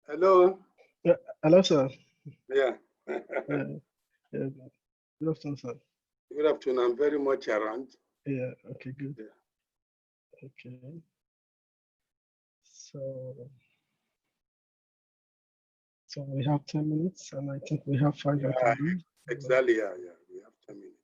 Hello. Yeah, hello, sir. Yeah. Yeah, good afternoon, sir. Good afternoon. I'm very much around. Yeah, okay, good. Yeah. Okay. So we have 10 minutes, and I think we have 5 attendees. Exactly. Yeah. We have 10 minutes.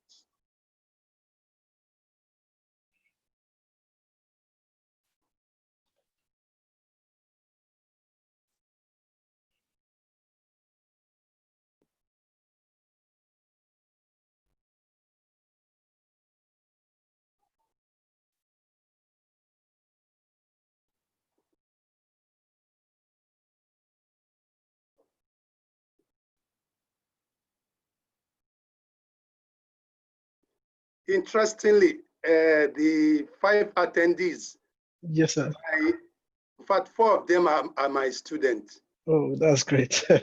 Interestingly, the 5 attendees. Yes, sir. In fact, 4 of them are my students. Oh, that's great. 4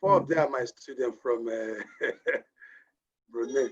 of them are my students from Brunei.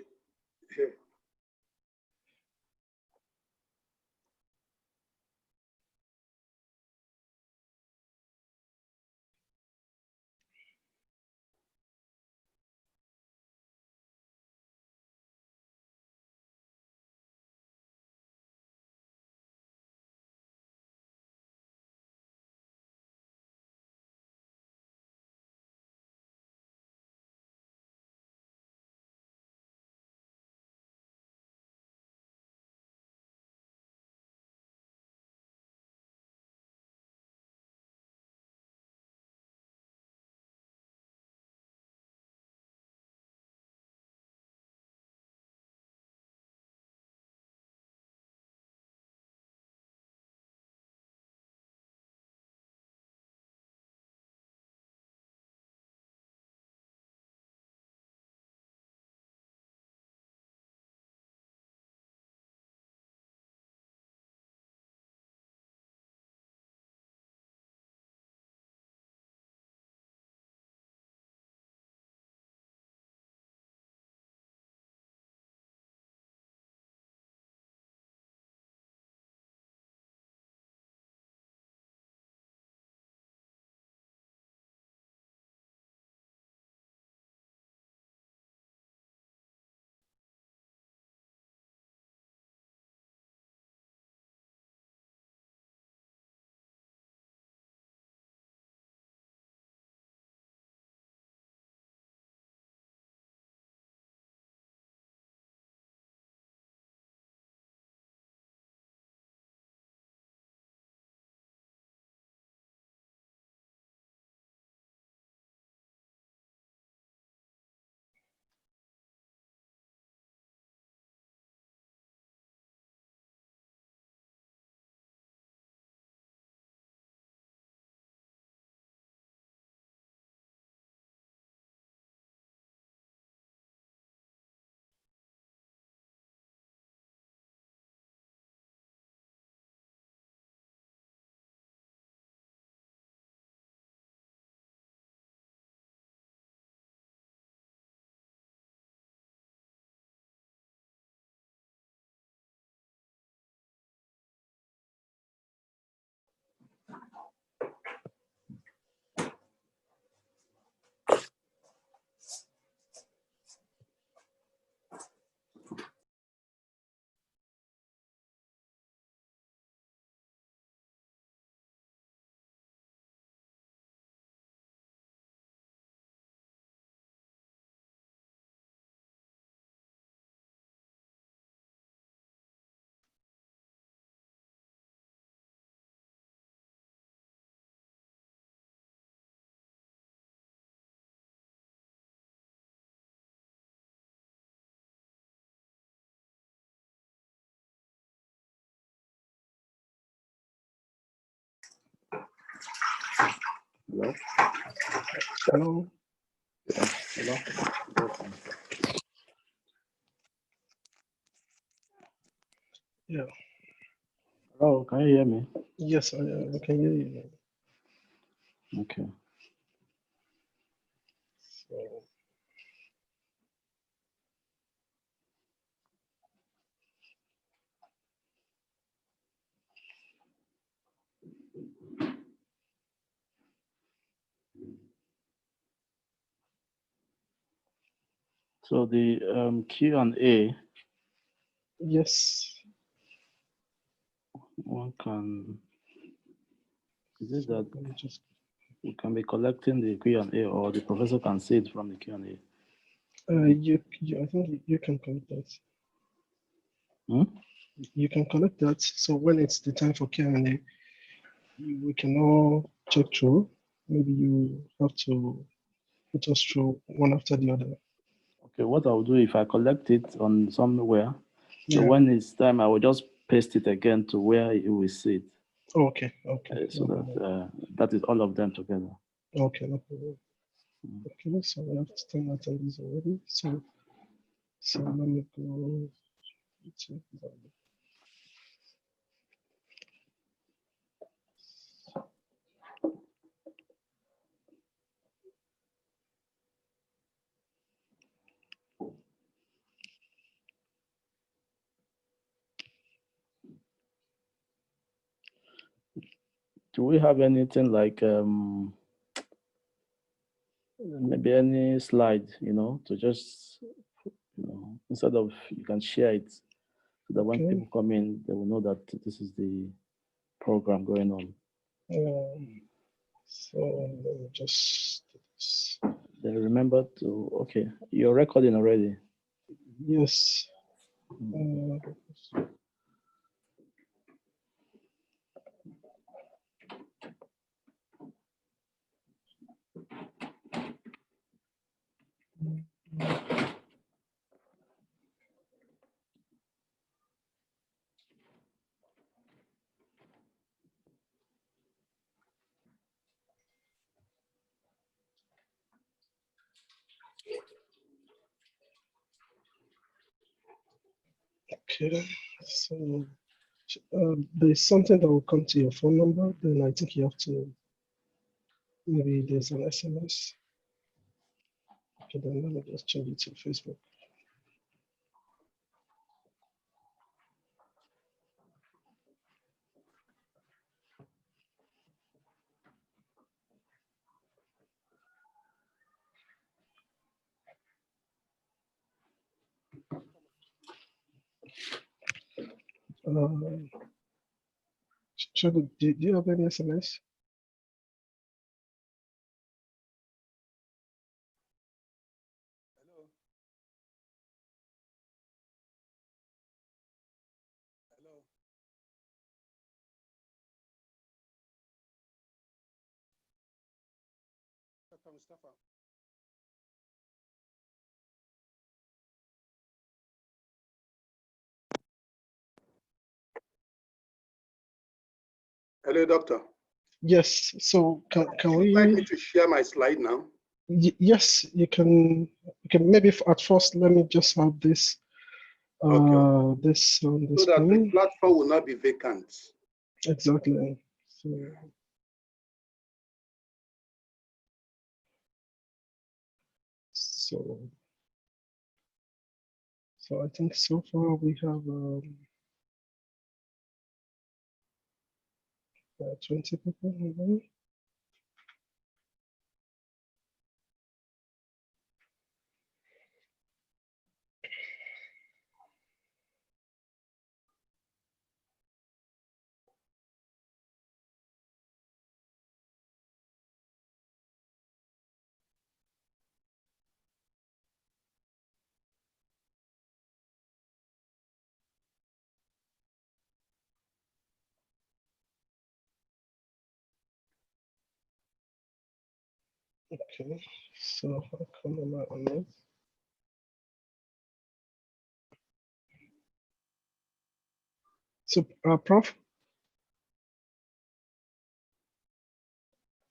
Hello? Hello? Hello? Yeah. Hello, can you hear me? Yes, I can hear you. Okay. So, So the Q&A, Yes. one can, is it that Let me just, we can be collecting the Q&A or the professor can see it from the Q&A? I think you can collect that. Hmm? You can collect that. So when it's the time for Q&A, we can all check through. Maybe you have to put us through one after the other. Okay, what I'll do if I collect it on somewhere, so Yeah. when it's time, I will just paste it again to where you will see it. Okay. Okay. So No that problem. that is all of them together. Okay. No problem. Okay. So we have 10 attendees already. So let me go to Do we have anything like maybe any slide, to just, instead of you can share it so that when Okay. people come in, they will know that this is the program going on. So let me just do this. Then remember to, okay, you're recording already. Yes. Okay. So there's something that will come to your phone number. Then I think you have to, maybe there's an SMS. Okay, then let me just change it to Facebook. Should, do you have any SMS? Hello. Hello. Dr. Mustafa. Hello, doctor. Yes. So can Would you like we? me to share my slide now? Yes, you can. Maybe at first, let me just have this. Okay. This on the So that the screen. platform will not be vacant. Exactly. So I think so far we have 20 people. Maybe. Okay, so how come am I on this? So, Prof?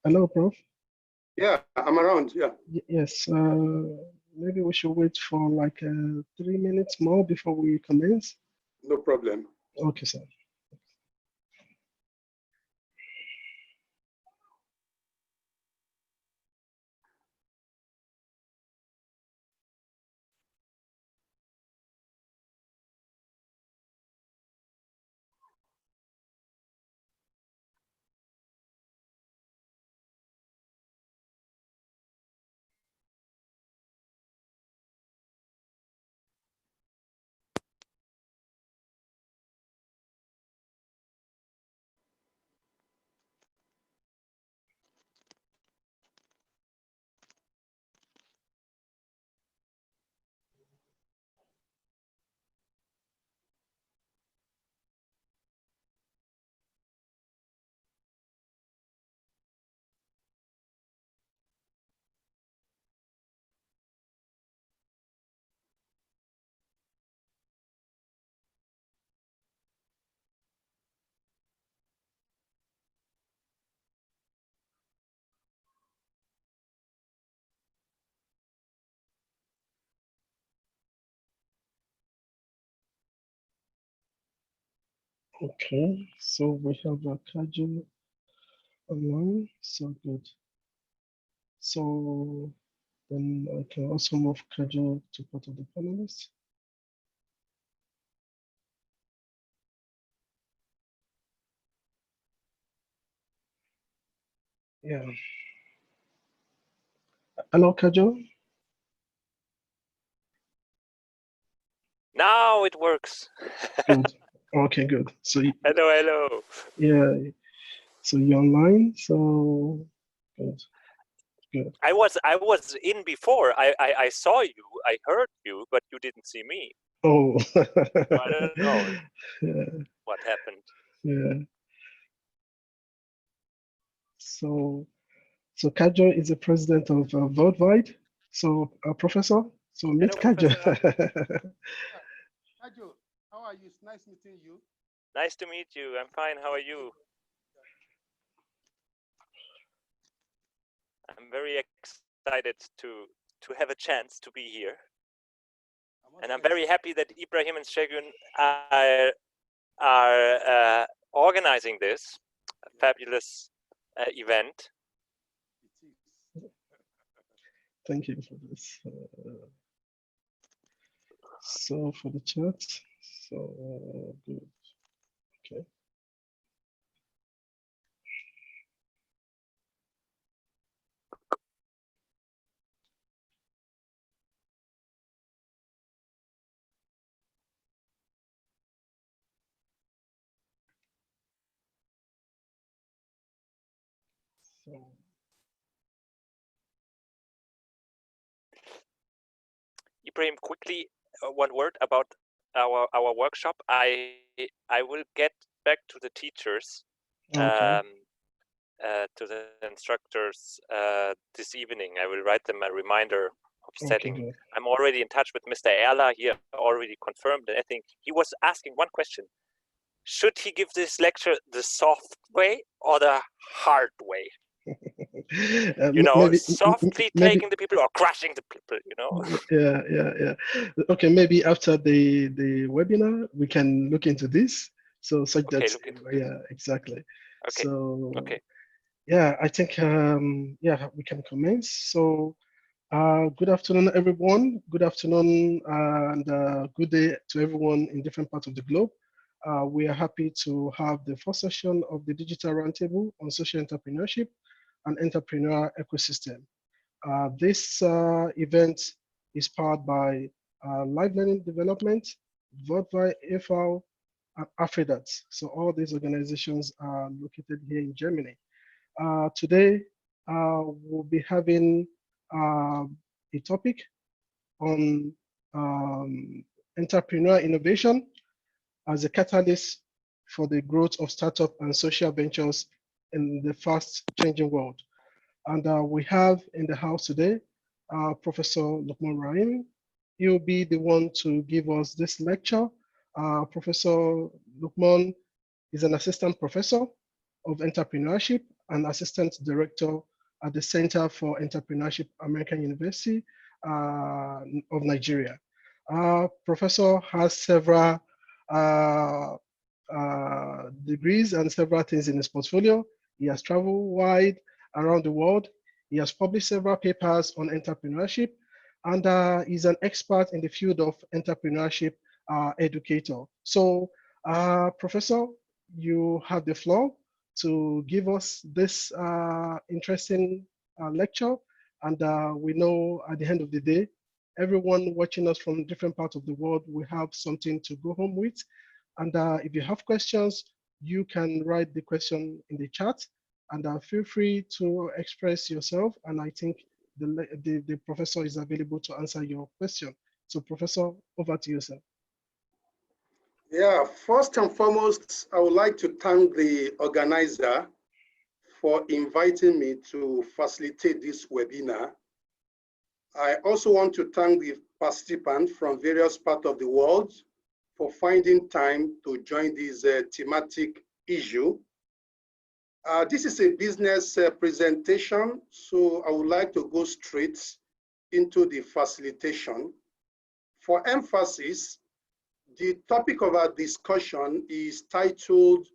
Hello, Prof? Yeah, I'm around. Yeah. Yes, maybe we should wait for like 3 minutes more before we commence. No problem. Okay, sir. Okay, so we have a Kaju online, so good. So then I can also move Kaju to part of the panelists. Yeah. Hello, Kaju. Now it works. Good. Okay, good. So Hello, hello. yeah, so you're online. So good, good. I was in before. I saw you. I heard you, but you didn't see me. Oh. I don't know Yeah, what happened. yeah. So Kaju is the president of Weltweit. So Professor, so meet Hello, Kaju. Professor. Kaju, how are you? It's nice meeting you. Nice to meet you. I'm fine. How are you? I'm very excited to have a chance to be here. And I'm very happy that Ibrahim and Şegün are organizing this fabulous event. Thank you for this. So for the chat, so good. Okay. So Ibrahim, quickly, one word about our workshop. I will get back to the teachers, okay. to the instructors this evening. I will write them a reminder of setting. Okay, good. I'm already in touch with Mr. Erler. He already confirmed, and I think he was asking one question: should he give this lecture the soft way or the hard way? You know, softly taking the people or crushing the people, you know? Yeah. Okay, maybe after the webinar, we can look into this. So such Okay, that, look into yeah, exactly. Okay. So, Okay. yeah, I think, yeah, we can commence. So, good afternoon, everyone. Good afternoon and good day to everyone in different parts of the globe. We are happy to have the first session of the Digital Roundtable on Social Entrepreneurship and Entrepreneurial Ecosystem. This event is powered by Live Learning Development, Worldwide, AFRIDAT, and AFRIDAT. So all these organizations are located here in Germany. Today, we'll be having a topic on entrepreneurial innovation as a catalyst for the growth of startup and social ventures in the fast changing world. And we have in the house today, Professor Lukman Raimi. He'll be the one to give us this lecture. Professor Lukman is an assistant professor of entrepreneurship and assistant director at the Center for Entrepreneurship, American University of Nigeria. Professor has several degrees and several things in his portfolio. He has traveled wide around the world. He has published several papers on entrepreneurship, and he's an expert in the field of entrepreneurship educator. So, Professor, you have the floor to give us this interesting lecture. And we know at the end of the day, everyone watching us from different parts of the world will have something to go home with. And if you have questions, you can write the question in the chat, and feel free to express yourself. And I think the professor is available to answer your question. So Professor, over to you, sir. Yeah, first and foremost, I would like to thank the organizer for inviting me to facilitate this webinar. I also want to thank the participants from various parts of the world for finding time to join this thematic issue. This is a business presentation, so I would like to go straight into the facilitation. For emphasis, The topic of our discussion is titled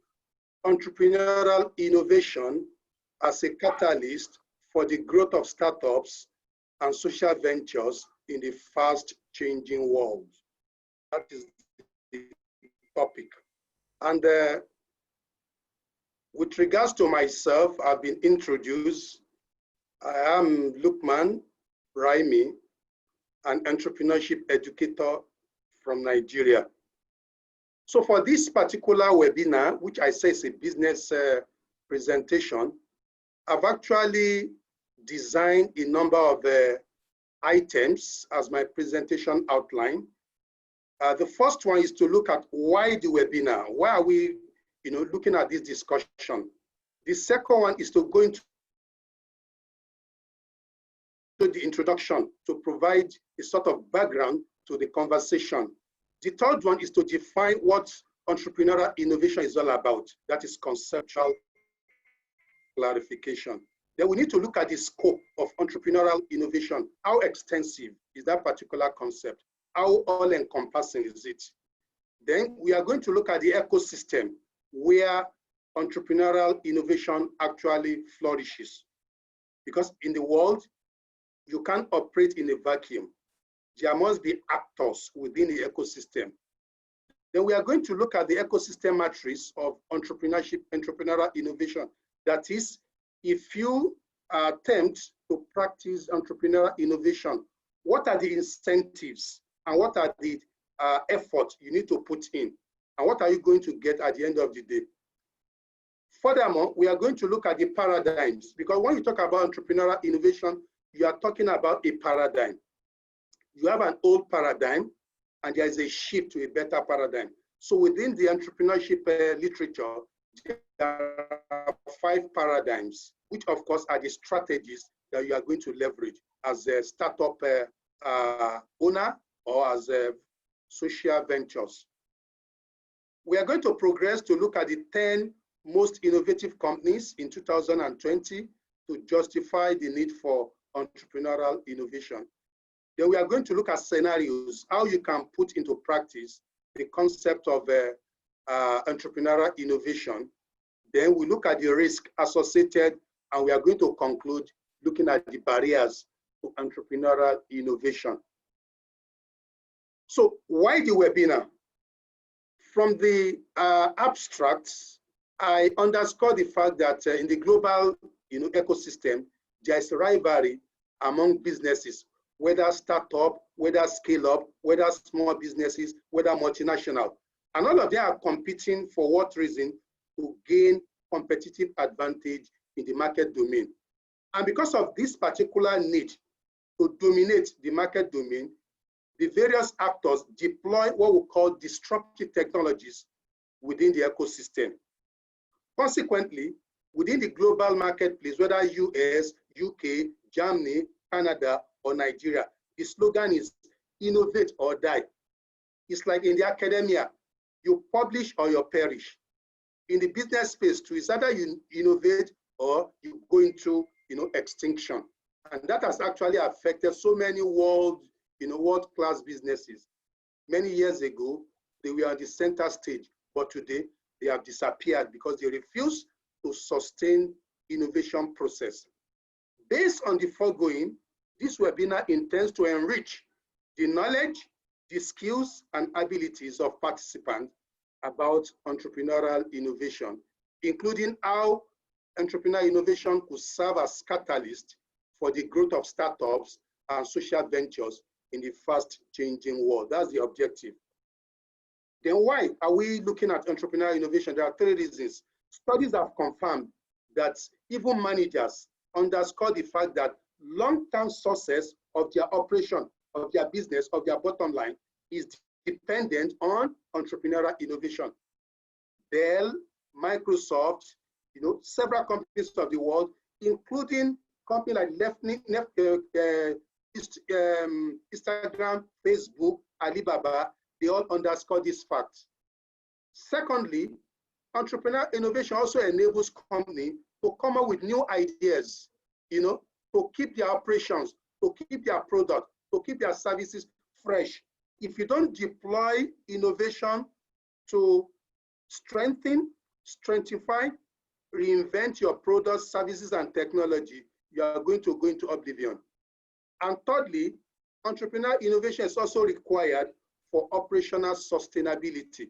Entrepreneurial Innovation as a Catalyst for the Growth of Startups and Social Ventures in the Fast-Changing World. That is the topic. And with regards to myself, I've been introduced. I am Lukman Raimi, an entrepreneurship educator from Nigeria. So for this particular webinar, which I say is a business presentation, I've actually designed a number of items as my presentation outline. The first one is to look at why the webinar. Why are we looking at this discussion? The second one is to go into the introduction to provide a sort of background to the conversation. The third one is to define what entrepreneurial innovation is all about. That is conceptual clarification. Then we need to look at the scope of entrepreneurial innovation. How extensive is that particular concept? How all-encompassing is it? Then we are going to look at the ecosystem where entrepreneurial innovation actually flourishes. Because in the world, you can't operate in a vacuum. There must be actors within the ecosystem. Then we are going to look at the ecosystem matrix of entrepreneurial innovation. That is, if you attempt to practice entrepreneurial innovation, what are the incentives and what are the efforts you need to put in? And what are you going to get at the end of the day? Furthermore, we are going to look at the paradigms, because when you talk about entrepreneurial innovation, you are talking about a paradigm. You have an old paradigm, and there is a shift to a better paradigm. So within the entrepreneurship literature, there are 5 paradigms, which of course are the strategies that you are going to leverage as a startup owner or as a social ventures. We are going to progress to look at the 10 most innovative companies in 2020 to justify the need for entrepreneurial innovation. Then we are going to look at scenarios, how you can put into practice the concept of entrepreneurial innovation. Then we look at the risk associated, and we are going to conclude looking at the barriers to entrepreneurial innovation. So why the webinar? From the abstracts, I underscore the fact that in the global ecosystem, there is rivalry among businesses, whether startup, whether scale up, whether small businesses, whether multinational. And all of them are competing for what reason? To gain competitive advantage in the market domain. And because of this particular need to dominate the market domain, the various actors deploy what we call disruptive technologies within the ecosystem. Consequently, within the global marketplace, whether US, UK, Germany, Canada, or Nigeria, the slogan is innovate or die. It's like in the academia, you publish or you perish. In the business space too, it's either you innovate or you go into extinction. And that has actually affected so many world-class businesses. Many years ago, they were on the center stage, but today they have disappeared because they refuse to sustain innovation process. Based on the foregoing, this webinar intends to enrich the knowledge, the skills, and abilities of participants about entrepreneurial innovation, including how entrepreneurial innovation could serve as catalyst for the growth of startups and social ventures in the fast-changing world. That's the objective. Then why are we looking at entrepreneurial innovation? There are 3 reasons. Studies have confirmed that even managers underscore the fact that long-term success of their operation, of their business, of their bottom line is dependent on entrepreneurial innovation. Dell, Microsoft, several companies of the world, including companies like Instagram, Facebook, Alibaba, they all underscore this fact. Secondly, entrepreneurial innovation also enables companies to come up with new ideas, to keep their operations, to keep their product, to keep their services fresh if you don't deploy innovation to strengthen, strengthify, reinvent your products, services, and technology, you are going to go into oblivion. And thirdly, entrepreneurial innovation is also required for operational sustainability.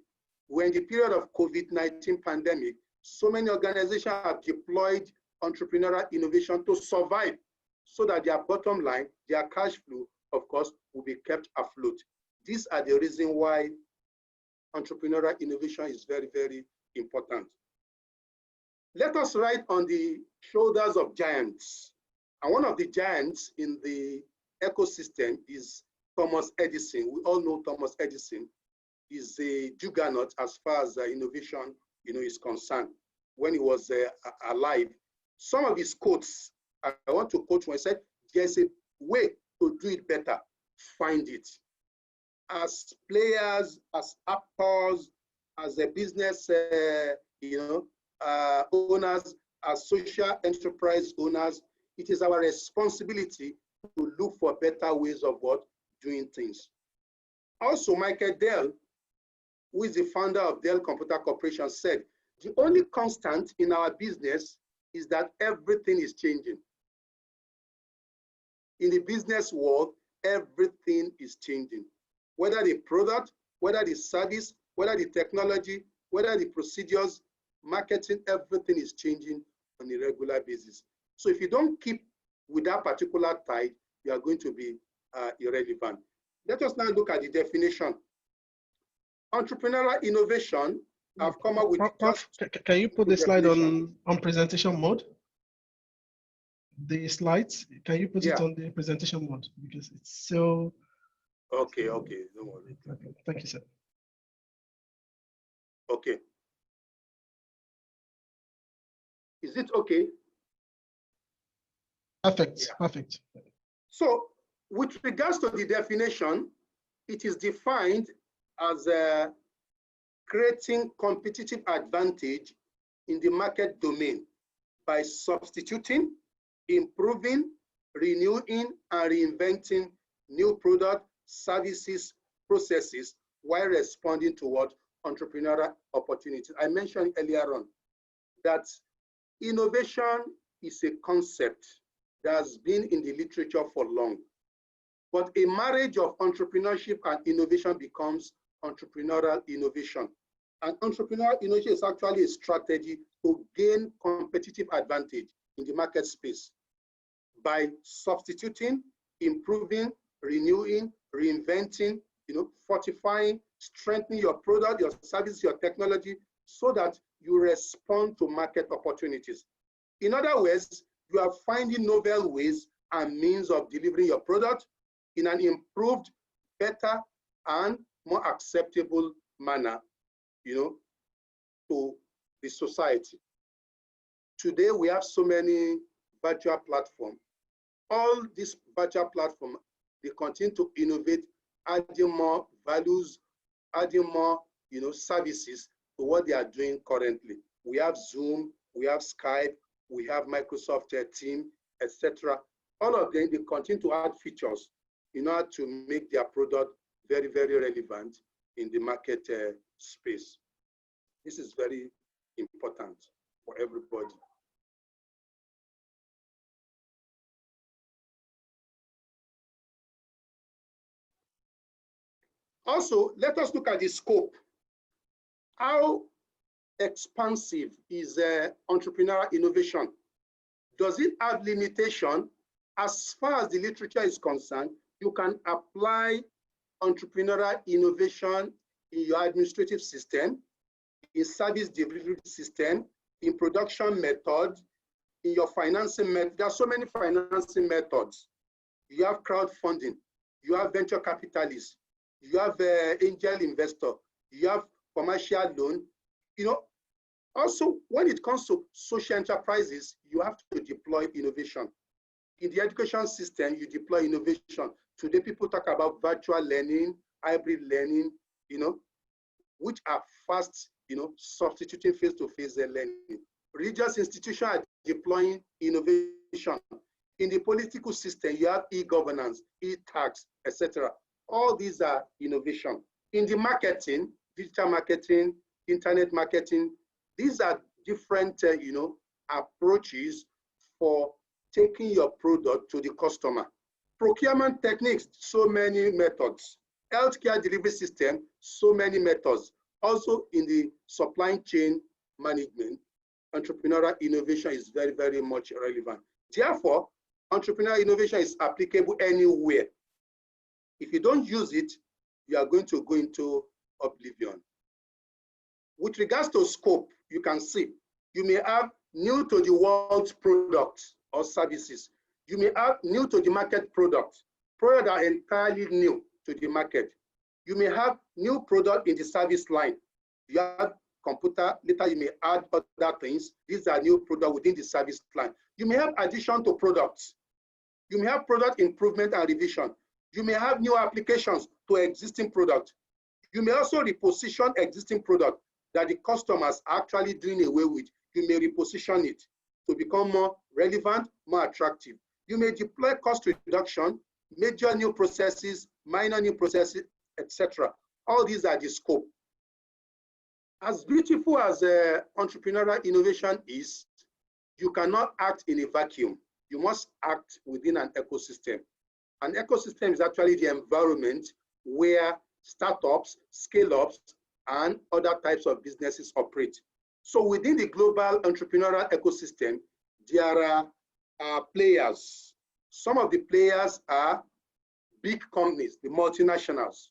When the period of COVID-19 pandemic, so many organizations have deployed entrepreneurial innovation to survive so that their bottom line, their cash flow, of course, will be kept afloat. These are the reasons why entrepreneurial innovation is very, very important. Let us ride on the shoulders of giants. And one of the giants in the ecosystem is Thomas Edison. We all know Thomas Edison is a juggernaut as far as innovation, is concerned. When he was alive, some of his quotes, I want to quote when he said, "There's a way to do it better. Find it." As players, as actors, as a business, owners, as social enterprise owners, it is our responsibility to look for better ways of doing things. Also, Michael Dell, who is the founder of Dell Computer Corporation, said, the only constant in our business is that everything is changing. In the business world, everything is changing. Whether the product, whether the service, whether the technology, whether the procedures, marketing, everything is changing on a regular basis. So if you don't keep with that particular tide, you are going to be irrelevant. Let us now look at the definition. Entrepreneurial innovation, I've come up with. Can you put the slide on presentation mode? The slides, can you put it on the presentation mode? Because it's so. Okay, don't worry. Okay. Thank you, sir. Okay. Is it okay? Perfect, perfect. So with regards to the definition, it is defined as creating competitive advantage in the market domain by substituting, improving, renewing, and reinventing new product, services, processes while responding to entrepreneurial opportunities. I mentioned earlier on that innovation is a concept that has been in the literature for long. But a marriage of entrepreneurship and innovation becomes entrepreneurial innovation. And entrepreneurial innovation is actually a strategy to gain competitive advantage in the market space by substituting, improving, renewing, reinventing, fortifying, strengthening your product, your service, your technology, so that you respond to market opportunities. In other words, you are finding novel ways and means of delivering your product in an improved, better, and more acceptable manner, to the society. Today, we have so many virtual platforms. All these virtual platforms, they continue to innovate, adding more values, adding more, services to what they are doing currently. We have Zoom, we have Skype, we have Microsoft Teams, etc. All of them, they continue to add features in order to make their product very, very relevant in the market space. This is very important for everybody. Also, let us look at the scope. How expansive is entrepreneurial innovation? Does it have limitation? As far as the literature is concerned, you can apply entrepreneurial innovation in your administrative system, in service delivery system, in production methods, in your financing method. There are so many financing methods. You have crowdfunding, you have venture capitalists, you have angel investor, you have commercial loan. Also, when it comes to social enterprises, you have to deploy innovation. In the education system, you deploy innovation. Today, people talk about virtual learning, hybrid learning, which are fast, substituting face-to-face learning. Religious institutions are deploying innovation. In the political system, you have e-governance, e-tax, etc. All these are innovation. In the marketing, digital marketing, internet marketing, these are different, approaches for taking your product to the customer. Procurement techniques, so many methods. Healthcare delivery system, so many methods. Also in the supply chain management, entrepreneurial innovation is very, very much relevant. Therefore, entrepreneurial innovation is applicable anywhere. If you don't use it, you are going to go into oblivion. With regards to scope, you can see, you may have new to the world products or services. You may have new to the market products that are entirely new to the market. You may have new product in the service line. You have computer, later you may add other things. These are new products within the service line. You may have addition to products. You may have product improvement and revision. You may have new applications to existing product. You may also reposition existing product that the customers are actually doing away with. You may reposition it to become more relevant, more attractive. You may deploy cost reduction, major new processes, minor new processes, etc. All these are the scope. As beautiful as entrepreneurial innovation is, you cannot act in a vacuum. You must act within an ecosystem. An ecosystem is actually the environment where startups, scale-ups, and other types of businesses operate. So within the global entrepreneurial ecosystem, there are players. Some of the players are big companies, the multinationals.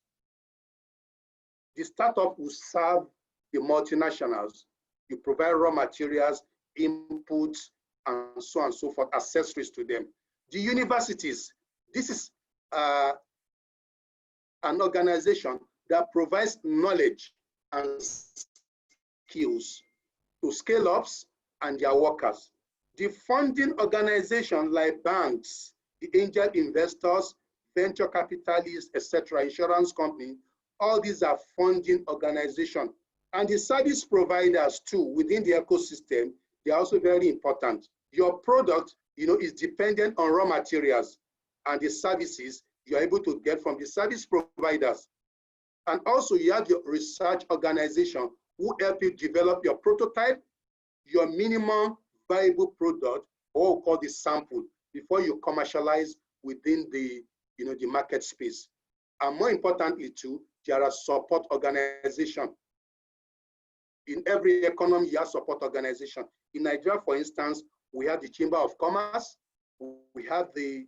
The startup will serve the multinationals. You provide raw materials, inputs, and so on and so forth, accessories to them. The universities, this is an organization that provides knowledge and skills to scale-ups and their workers. The funding organizations like banks, the angel investors, venture capitalists, etc., insurance companies, all these are funding organizations. And the service providers too, within the ecosystem, they are also very important. Your product, is dependent on raw materials and the services you are able to get from the service providers. And also you have your research organization who help you develop your prototype, your minimum viable product, or what we call the sample, before you commercialize within the, the market space. And more importantly too, there are support organizations. In every economy, you have support organization. In Nigeria, for instance, we have the Chamber of Commerce, we have the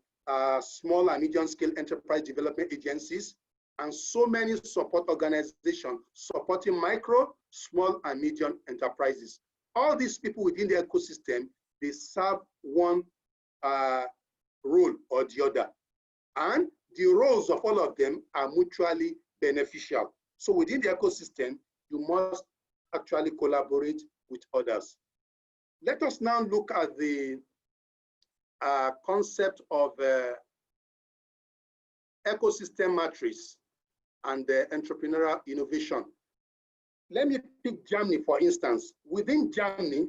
small and medium scale enterprise development agencies, and so many support organizations supporting micro, small, and medium enterprises. All these people within the ecosystem, they serve one role or the other. And the roles of all of them are mutually beneficial. So within the ecosystem, you must actually collaborate with others. Let us now look at the concept of ecosystem matrix and entrepreneurial innovation. Let me pick Germany, for instance. Within Germany,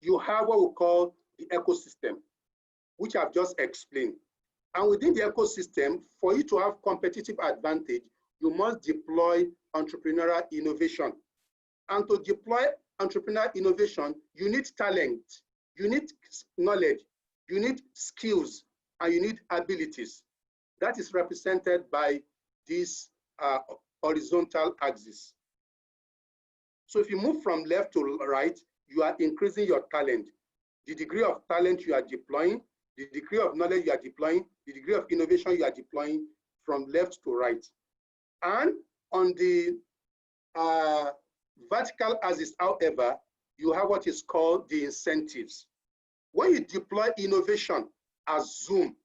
you have what we call the ecosystem, which I've just explained. And within the ecosystem, for you to have competitive advantage, you must deploy entrepreneurial innovation. And to deploy entrepreneurial innovation, you need talent, you need knowledge, you need skills, and you need abilities. That is represented by this horizontal axis. So if you move from left to right, you are increasing your talent. The degree of talent you are deploying, the degree of knowledge you are deploying, the degree of innovation you are deploying from left to right. And on the vertical axis, however, you have what is called the incentives. When you deploy innovation as Zoom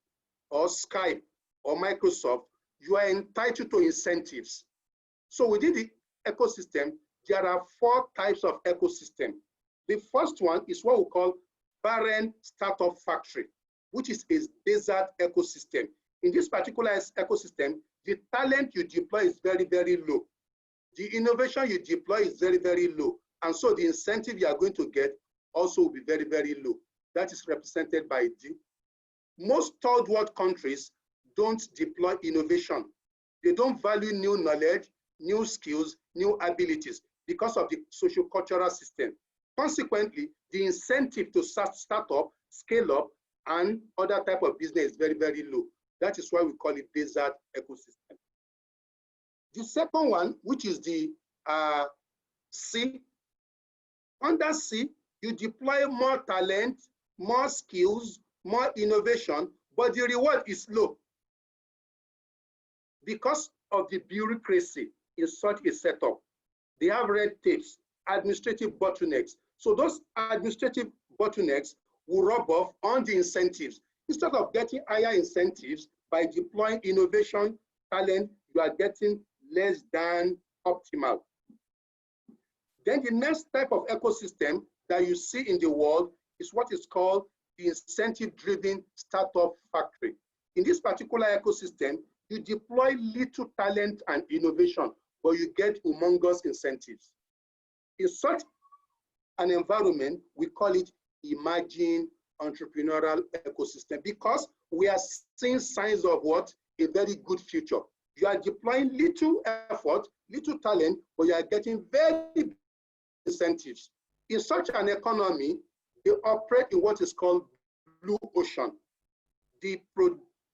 or Skype or Microsoft, you are entitled to incentives. So within the ecosystem, there are 4 types of ecosystem. The first one is what we call barren startup factory, which is a desert ecosystem. In this particular ecosystem, the talent you deploy is very, very low. The innovation you deploy is very, very low. And so the incentive you are going to get also will be very, very low. That is represented by D. Most third world countries don't deploy innovation. They don't value new knowledge, new skills, new abilities because of the socio-cultural system. Consequently, the incentive to start up, scale up, and other type of business is very, very low. That is why we call it desert ecosystem. The second one, which is the C, under C, you deploy more talent, more skills, more innovation, but the reward is low because of the bureaucracy in such a setup. They have red tapes, administrative bottlenecks. So those administrative bottlenecks will rub off on the incentives. Instead of getting higher incentives by deploying innovation, talent, you are getting less than optimal. Then the next type of ecosystem that you see in the world is what is called the incentive-driven startup factory. In this particular ecosystem, you deploy little talent and innovation, but you get humongous incentives. In such an environment, we call it emerging entrepreneurial ecosystem because we are seeing signs of what? A very good future. You are deploying little effort, little talent, but you are getting very big incentives. In such an economy, they operate in what is called blue ocean. The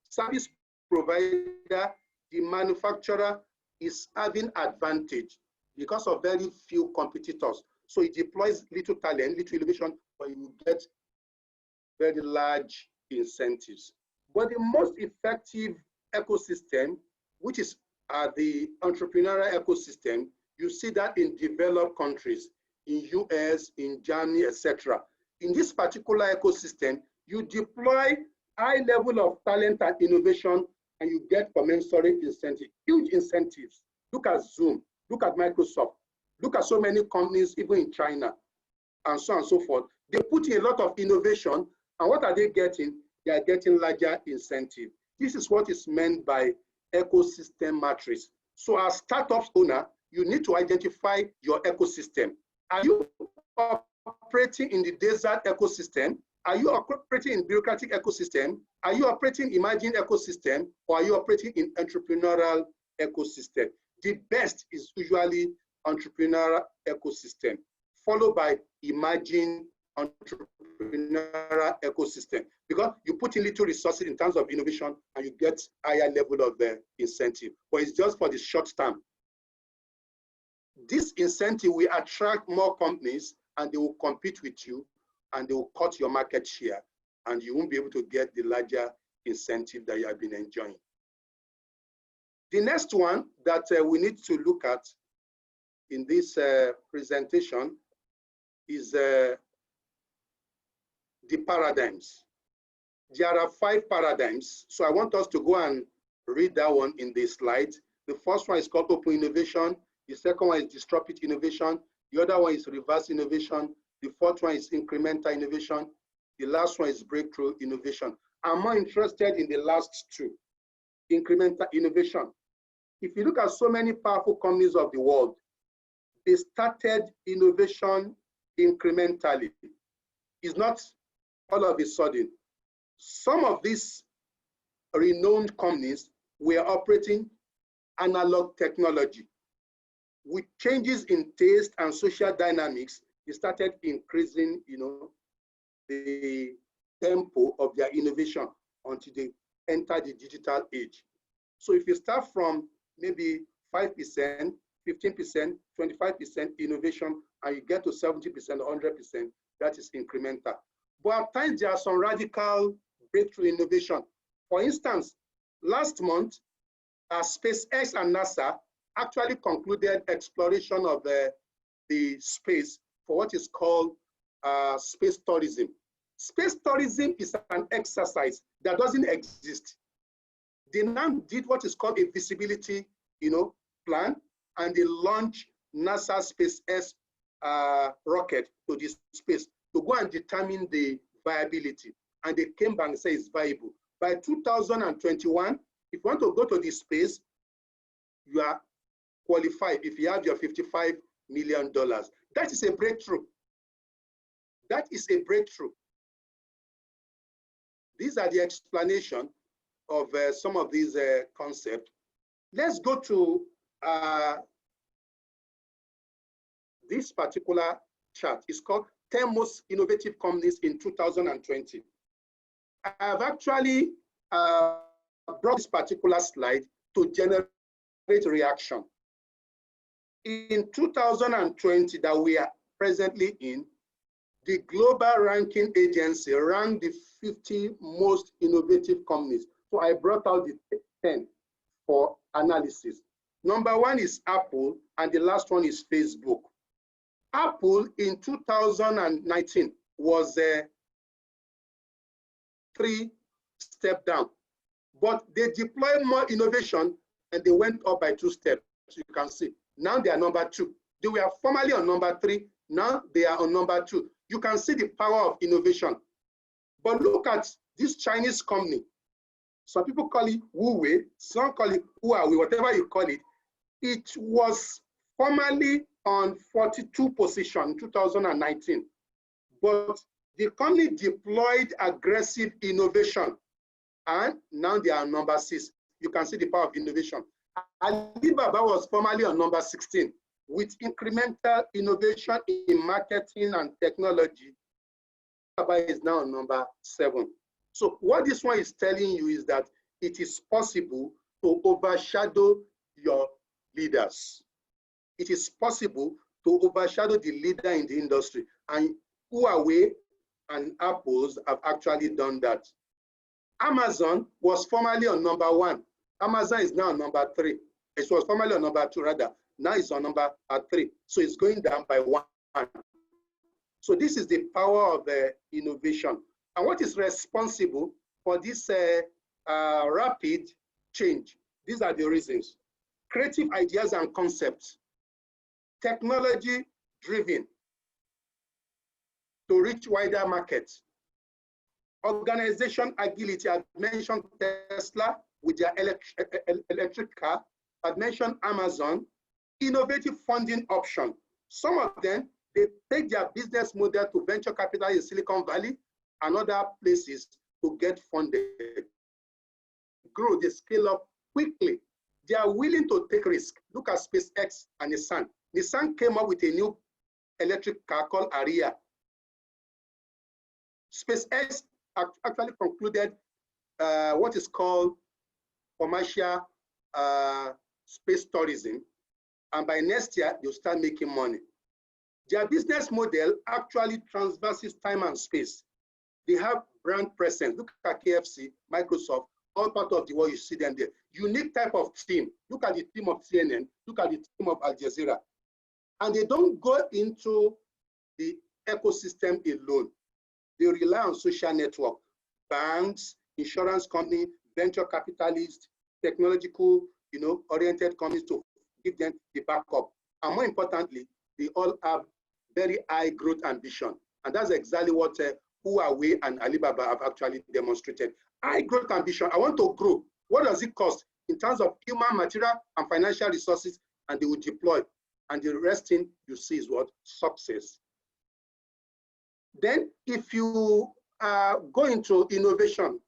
service provider, the manufacturer is having advantage because of very few competitors. So it deploys little talent, little innovation, but you get very large incentives. But the most effective ecosystem, which is the entrepreneurial ecosystem, you see that in developed countries, in US, in Germany, etc. In this particular ecosystem, you deploy high level of talent and innovation, and you get commensurate incentive, huge incentives. Look at Zoom, look at Microsoft, look at so many companies, even in China, and so on and so forth. They put in a lot of innovation, and what are they getting? They are getting larger incentive. This is what is meant by ecosystem matrix. So as startup owner, you need to identify your ecosystem. Are you operating in the desert ecosystem? Are you operating in bureaucratic ecosystem? Are you operating in emerging ecosystem? Or are you operating in entrepreneurial ecosystem? The best is usually entrepreneurial ecosystem, followed by emerging entrepreneurial ecosystem, because you put in little resources in terms of innovation and you get higher level of the incentive, but it's just for the short term. This incentive will attract more companies and they will compete with you and they will cut your market share and you won't be able to get the larger incentive that you have been enjoying. The next one that we need to look at in this presentation is the paradigms. There are 5 paradigms. So I want us to go and read that one in this slide. The first one is called open innovation. The second one is disruptive innovation. The other one is reverse innovation. The fourth one is incremental innovation. The last one is breakthrough innovation. I'm more interested in the last 2, incremental innovation. If you look at so many powerful companies of the world, they started innovation incrementally. It's not all of a sudden. Some of these renowned companies were operating analog technology. With changes in taste and social dynamics, they started increasing, the tempo of their innovation until they enter the digital age. So if you start from maybe 5%, 15%, 25% innovation, and you get to 70%, 100%, that is incremental. But at times there are some radical breakthrough innovation. For instance, last month, SpaceX and NASA actually concluded exploration of the space for what is called space tourism. Space tourism is an exercise that doesn't exist. They now did what is called a visibility, plan, and they launched NASA SpaceX rocket to this space to go and determine the viability. And they came back and said it's viable. By 2021, if you want to go to this space, you are qualified if you have your $55 million. That is a breakthrough. That is a breakthrough. These are the explanation of some of these concepts. Let's go to this particular chart. It's called 10 Most Innovative Companies in 2020. I have actually brought this particular slide to generate reaction. In 2020 that we are presently in, the global ranking agency ranked the 50 most innovative companies. So I brought out the 10 for analysis. Number 1 is Apple, and the last one is Facebook. Apple in 2019 was 3 steps down, but they deployed more innovation and they went up by 2 steps. You can see now they are number 2. They were formerly on number 3. Now they are on number 2. You can see the power of innovation. But look at this Chinese company. Some people call it Huawei, some call it Huawei, whatever you call it. It was formerly on 42 position in 2019. But the company deployed aggressive innovation, and now they are number 6. You can see the power of innovation. Alibaba was formerly on number 16. With incremental innovation in marketing and technology, Alibaba is now on number 7. So what this one is telling you is that it is possible to overshadow your leaders. It is possible to overshadow the leader in the industry. And Huawei and Apples have actually done that. Amazon was formerly on number 1. Amazon is now on number 3. It was formerly on number 2 rather. Now it's on number 3. So it's going down by 1. So this is the power of innovation. And what is responsible for this rapid change? These are the reasons. Creative ideas and concepts. Technology driven to reach wider markets. Organization agility. I've mentioned Tesla with their electric car. I've mentioned Amazon. Innovative funding option. Some of them, they take their business model to venture capital in Silicon Valley and other places to get funded. Grow, they scale up quickly. They are willing to take risk. Look at SpaceX and Nissan. Nissan came up with a new electric car called Ariya. SpaceX actually concluded what is called commercial space tourism. And by next year, they'll start making money. Their business model actually transverses time and space. They have brand presence. Look at KFC, Microsoft, all part of the world, you see them there. Unique type of team. Look at the team of CNN. Look at the team of Al Jazeera. And they don't go into the ecosystem alone. They rely on social network, banks, insurance company, venture capitalists, technological, oriented companies to give them the backup. And more importantly, they all have very high growth ambition. And that's exactly what Huawei and Alibaba have actually demonstrated. High growth ambition. I want to grow. What does it cost in terms of human, material, and financial resources? And they will deploy. And the rest thing you see is what? Success. Then if you go into innovation,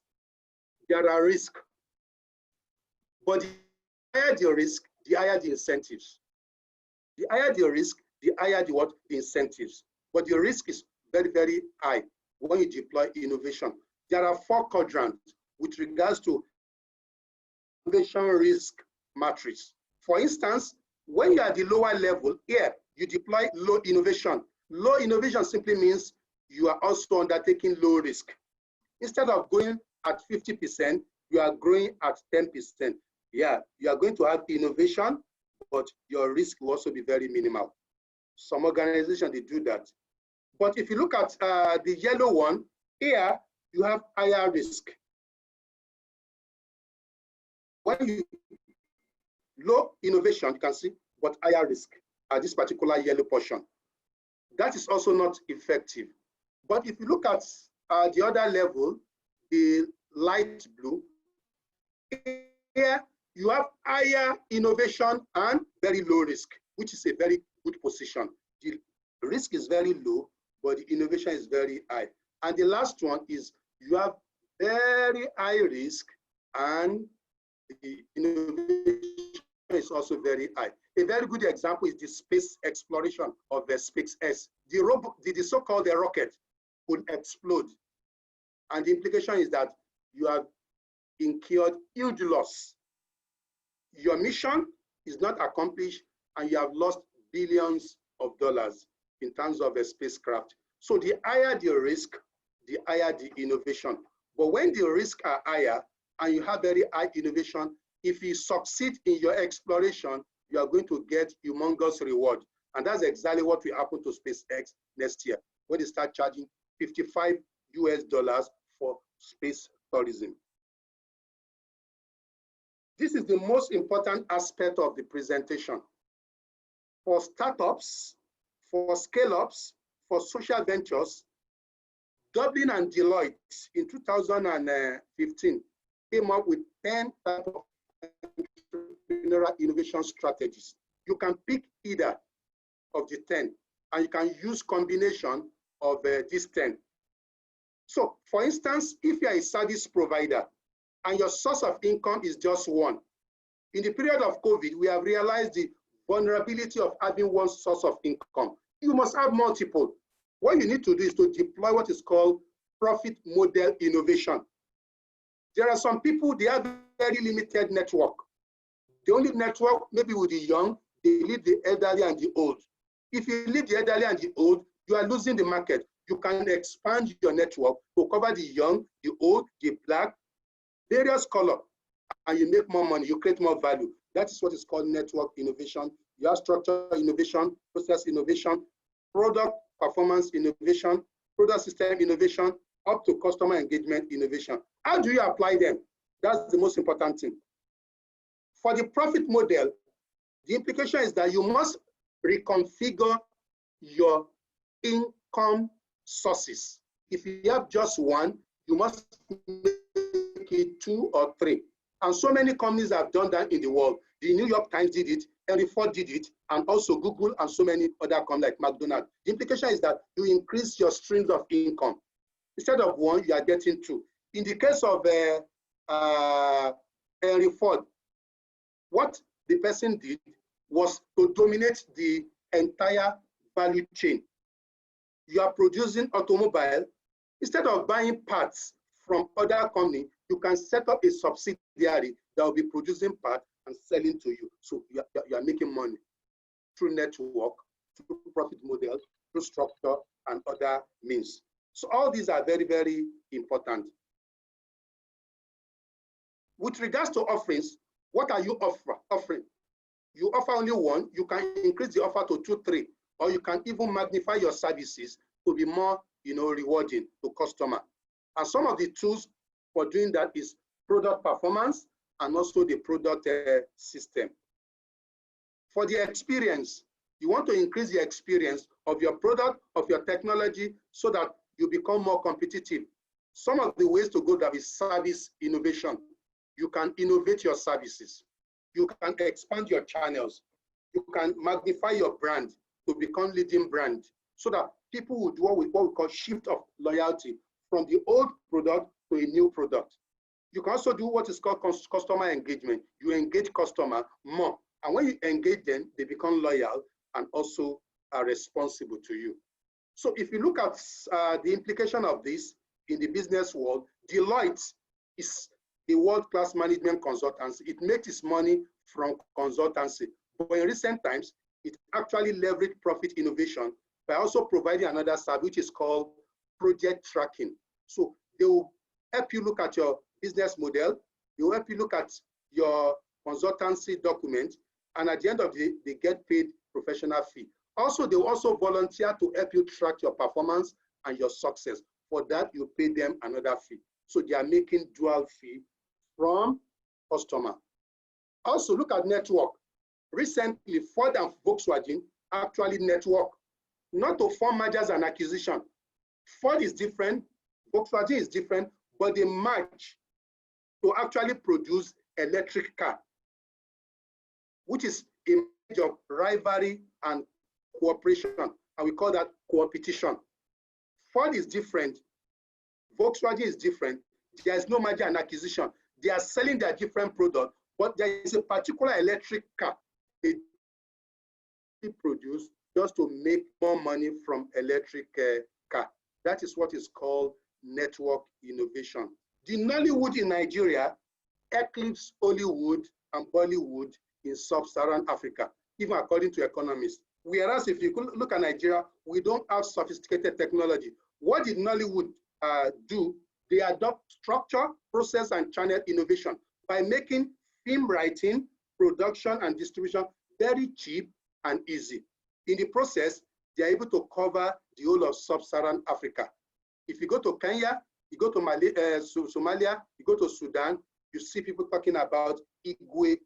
there are risks. But the higher the risk, the higher the incentives. The higher the risk, the higher the what? The incentives. But the risk is very, very high when you deploy innovation. There are 4 quadrants with regards to innovation risk matrix. For instance, when you are at the lower level, here, you deploy low innovation. Low innovation simply means you are also undertaking low risk. Instead of going at 50%, you are growing at 10%. Yeah, you are going to have innovation, but your risk will also be very minimal. Some organizations, they do that. But if you look at the yellow one, here, you have higher risk. When you low innovation, you can see, but higher risk at this particular yellow portion. That is also not effective. But if you look at the other level, the light blue, here you have higher innovation and very low risk, which is a very good position. The risk is very low, but the innovation is very high. And the last one is you have very high risk and the innovation is also very high. A very good example is the space exploration of the SpaceX. The so-called rocket would explode. And the implication is that you have incurred huge loss. Your mission is not accomplished and you have lost billions of dollars in terms of a spacecraft. So the higher the risk, the higher the innovation. But when the risks are higher and you have very high innovation, if you succeed in your exploration, you are going to get humongous reward. And that's exactly what will happen to SpaceX next year, when they start charging $55 for space tourism. This is the most important aspect of the presentation. For startups, for scale-ups, for social ventures, Dublin and Deloitte in 2015 came up with 10 types of entrepreneurial innovation strategies. You can pick either of the 10, and you can use combination of these 10. So, for instance, if you are a service provider and your source of income is just one, in the period of COVID, we have realized the vulnerability of having one source of income. You must have multiple. What you need to do is to deploy what is called profit model innovation. There are some people, they have very limited network. The only network, maybe with the young, they leave the elderly and the old. If you leave the elderly and the old, you are losing the market. You can expand your network to cover the young, the old, the black, various color, and you make more money, you create more value. That is what is called network innovation. You have structure innovation, process innovation, product performance innovation, product system innovation, up to customer engagement innovation. How do you apply them? That's the most important thing. For the profit model, the implication is that you must reconfigure your income sources. If you have just one, you must make it 2 or 3. And so many companies have done that in the world. The New York Times did it, Henry Ford did it, and also Google and so many other companies like McDonald's. The implication is that you increase your streams of income. Instead of 1, you are getting 2. In the case of Henry Ford, what the person did was to dominate the entire value chain. You are producing automobile. Instead of buying parts from other companies, you can set up a subsidiary that will be producing parts and selling to you. So you are making money through network, through profit model, through structure, and other means. So all these are very, very important. With regards to offerings, what are you offering? You offer only one, you can increase the offer to 2, 3, or you can even magnify your services to be more, rewarding to customer. And some of the tools for doing that is product performance and also the product system. For the experience, you want to increase the experience of your product, of your technology, so that you become more competitive. Some of the ways to go that is service innovation. You can innovate your services. You can expand your channels. You can magnify your brand to become leading brand, so that people will do what we call shift of loyalty from the old product to a new product. You can also do what is called customer engagement. You engage customer more. And when you engage them, they become loyal and also are responsible to you. So if you look at the implication of this in the business world, Deloitte is a world-class management consultancy. It makes its money from consultancy. But in recent times, it actually leveraged profit innovation by also providing another service, which is called project tracking. So they will help you look at your business model. They will help you look at your consultancy document. And at the end of the day, they get paid professional fee. Also, they will also volunteer to help you track your performance and your success. For that, you pay them another fee. So they are making dual fee from customer. Also, look at network. Recently, Ford and Volkswagen actually network, not to form mergers and acquisition. Ford is different, Volkswagen is different, but they merge to actually produce electric car, which is a mix of rivalry and cooperation, and we call that competition. Ford is different, Volkswagen is different. There is no merger and acquisition. They are selling their different products, but there is a particular electric car they produce just to make more money from electric car. That is what is called network innovation. The Nollywood in Nigeria eclipsed Hollywood and Bollywood in sub-Saharan Africa, even according to economists. Whereas if you look at Nigeria, we don't have sophisticated technology. What did Nollywood do? They adopt structure, process, and channel innovation by making film writing, production, and distribution very cheap and easy. In the process, they are able to cover the whole of sub-Saharan Africa. If you go to Kenya, you go to Somalia, you go to Sudan, you see people talking about Igwe,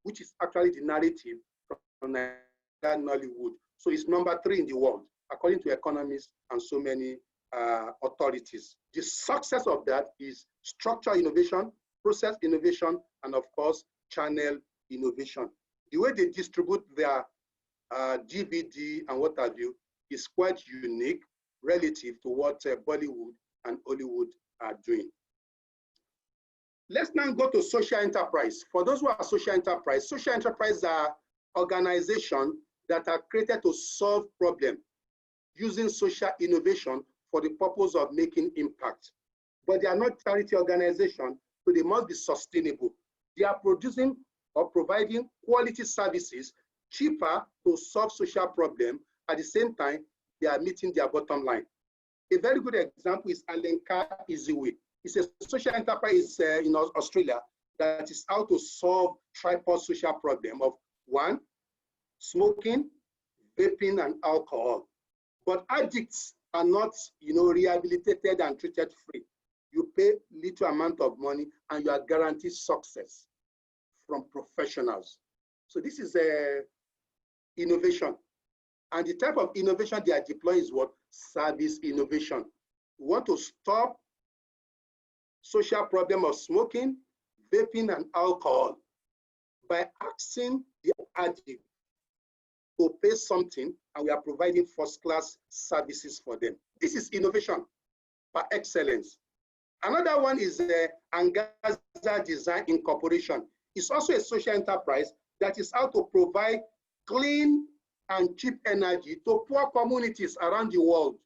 which is actually the narrative from Nollywood. So it's number 3 in the world, according to economists and so many authorities. The success of that is structure innovation, process innovation, and of course, channel innovation. The way they distribute their DVD and what have you is quite unique relative to what Bollywood and Hollywood are doing. Let's now go to social enterprise. For those who are social enterprise are organizations that are created to solve problems using social innovation for the purpose of making impact. But they are not charity organizations, so they must be sustainable. They are producing or providing quality services cheaper to solve social problems. At the same time, they are meeting their bottom line. A very good example is Alenka Easyway. It's a social enterprise in Australia that is out to solve tripod social problem of 1, smoking, vaping, and alcohol. But addicts are not, rehabilitated and treated free. You pay little amount of money and you are guaranteed success from professionals. So this is innovation. And the type of innovation they are deploying is what? Service innovation. We want to stop social problem of smoking, vaping, and alcohol by asking the addict to pay something, and we are providing first-class services for them. This is innovation par excellence. Another one is Angaza Design Incorporation. It's also a social enterprise that is out to provide clean and cheap energy to poor communities around the world.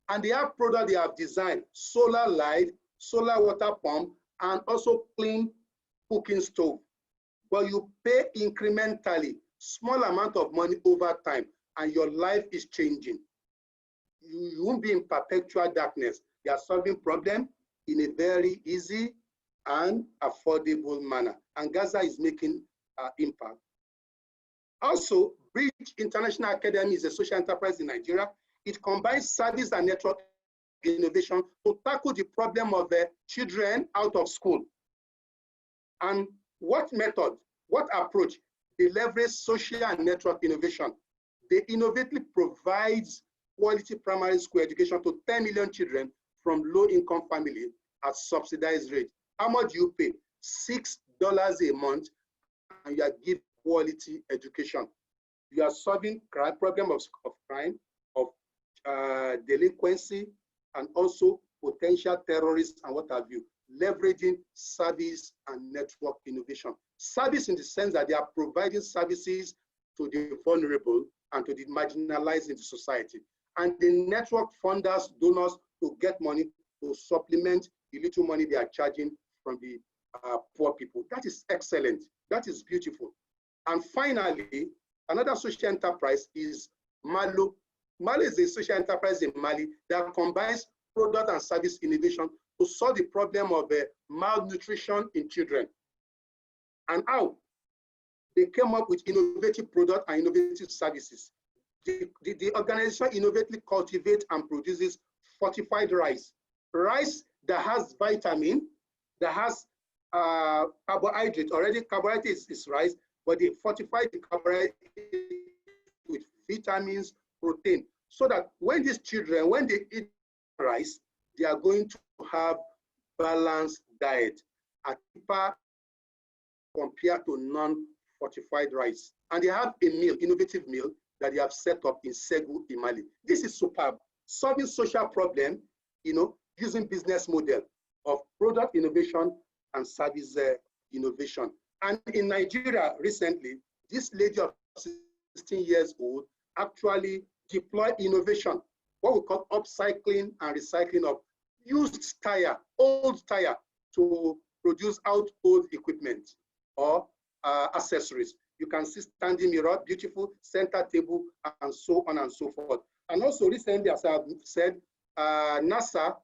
And they have products they have designed: solar light, solar water pump, and also clean cooking stove. But you pay incrementally, small amount of money over time, and your life is changing. You won't be in perpetual darkness. They are solving problems in a very easy and affordable manner. And Gaza is making impact. Also, Bridge International Academy is a social enterprise in Nigeria. It combines service and network innovation to tackle the problem of children out of school. And what method, what approach? They leverage social and network innovation. They innovatively provide quality primary school education to 10 million children from low-income families at subsidized rate. How much do you pay? $6 a month, and you are giving quality education. You are solving crime, problem of crime, of delinquency, and also potential terrorists and what have you, leveraging service and network innovation. Service in the sense that they are providing services to the vulnerable and to the marginalized in the society. And the network funders, donors to get money to supplement the little money they are charging from the poor people. That is excellent. That is beautiful. And finally, another social enterprise is Malo. Malo is a social enterprise in Mali that combines product and service innovation to solve the problem of malnutrition in children. And how? They came up with innovative products and innovative services. The organization innovatively cultivates and produces fortified rice. Rice that has vitamin, that has carbohydrate. Already carbohydrate is rice, but they fortify the carbohydrate with vitamins, protein, so that when these children, when they eat rice, they are going to have balanced diet compared to non-fortified rice. And they have a meal, innovative meal, that they have set up in Segu, in Mali. This is superb. Solving social problem, using business model of product innovation and service innovation. And in Nigeria recently, this lady of 16 years old actually deployed innovation, what we call upcycling and recycling of used tire, old tire, to produce household equipment or accessories. You can see standing mirror, beautiful center table, and so on and so forth. And also recently, as I've said, NASA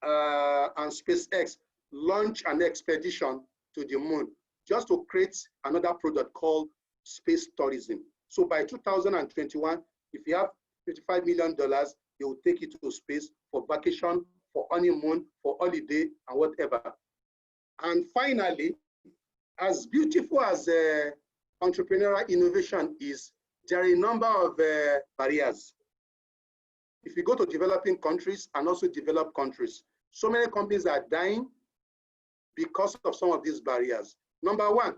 and SpaceX launched an expedition to the moon just to create another product called space tourism. So by 2021, if you have $55 million, they will take you to space for vacation, for honeymoon, for holiday, and whatever. And finally, as beautiful as entrepreneurial innovation is, there are a number of barriers. If you go to developing countries and also developed countries, so many companies are dying because of some of these barriers. Number one,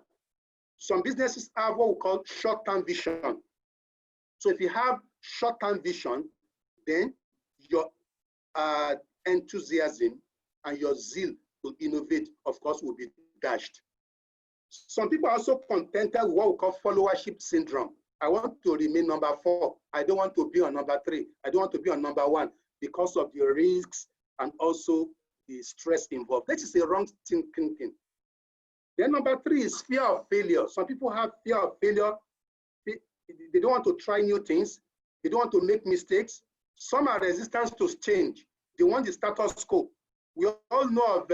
some businesses have what we call short-term vision. So if you have short-term vision, then your enthusiasm and your zeal to innovate, of course, will be dashed. Some people are also contented with what we call followership syndrome. I want to remain number 4. I don't want to be on number 3. I don't want to be on number 1 because of the risks and also the stress involved. That is a wrong thinking. Then number 3 is fear of failure. Some people have fear of failure. They don't want to try new things. They don't want to make mistakes. Some are resistant to change. They want the status quo. We all know of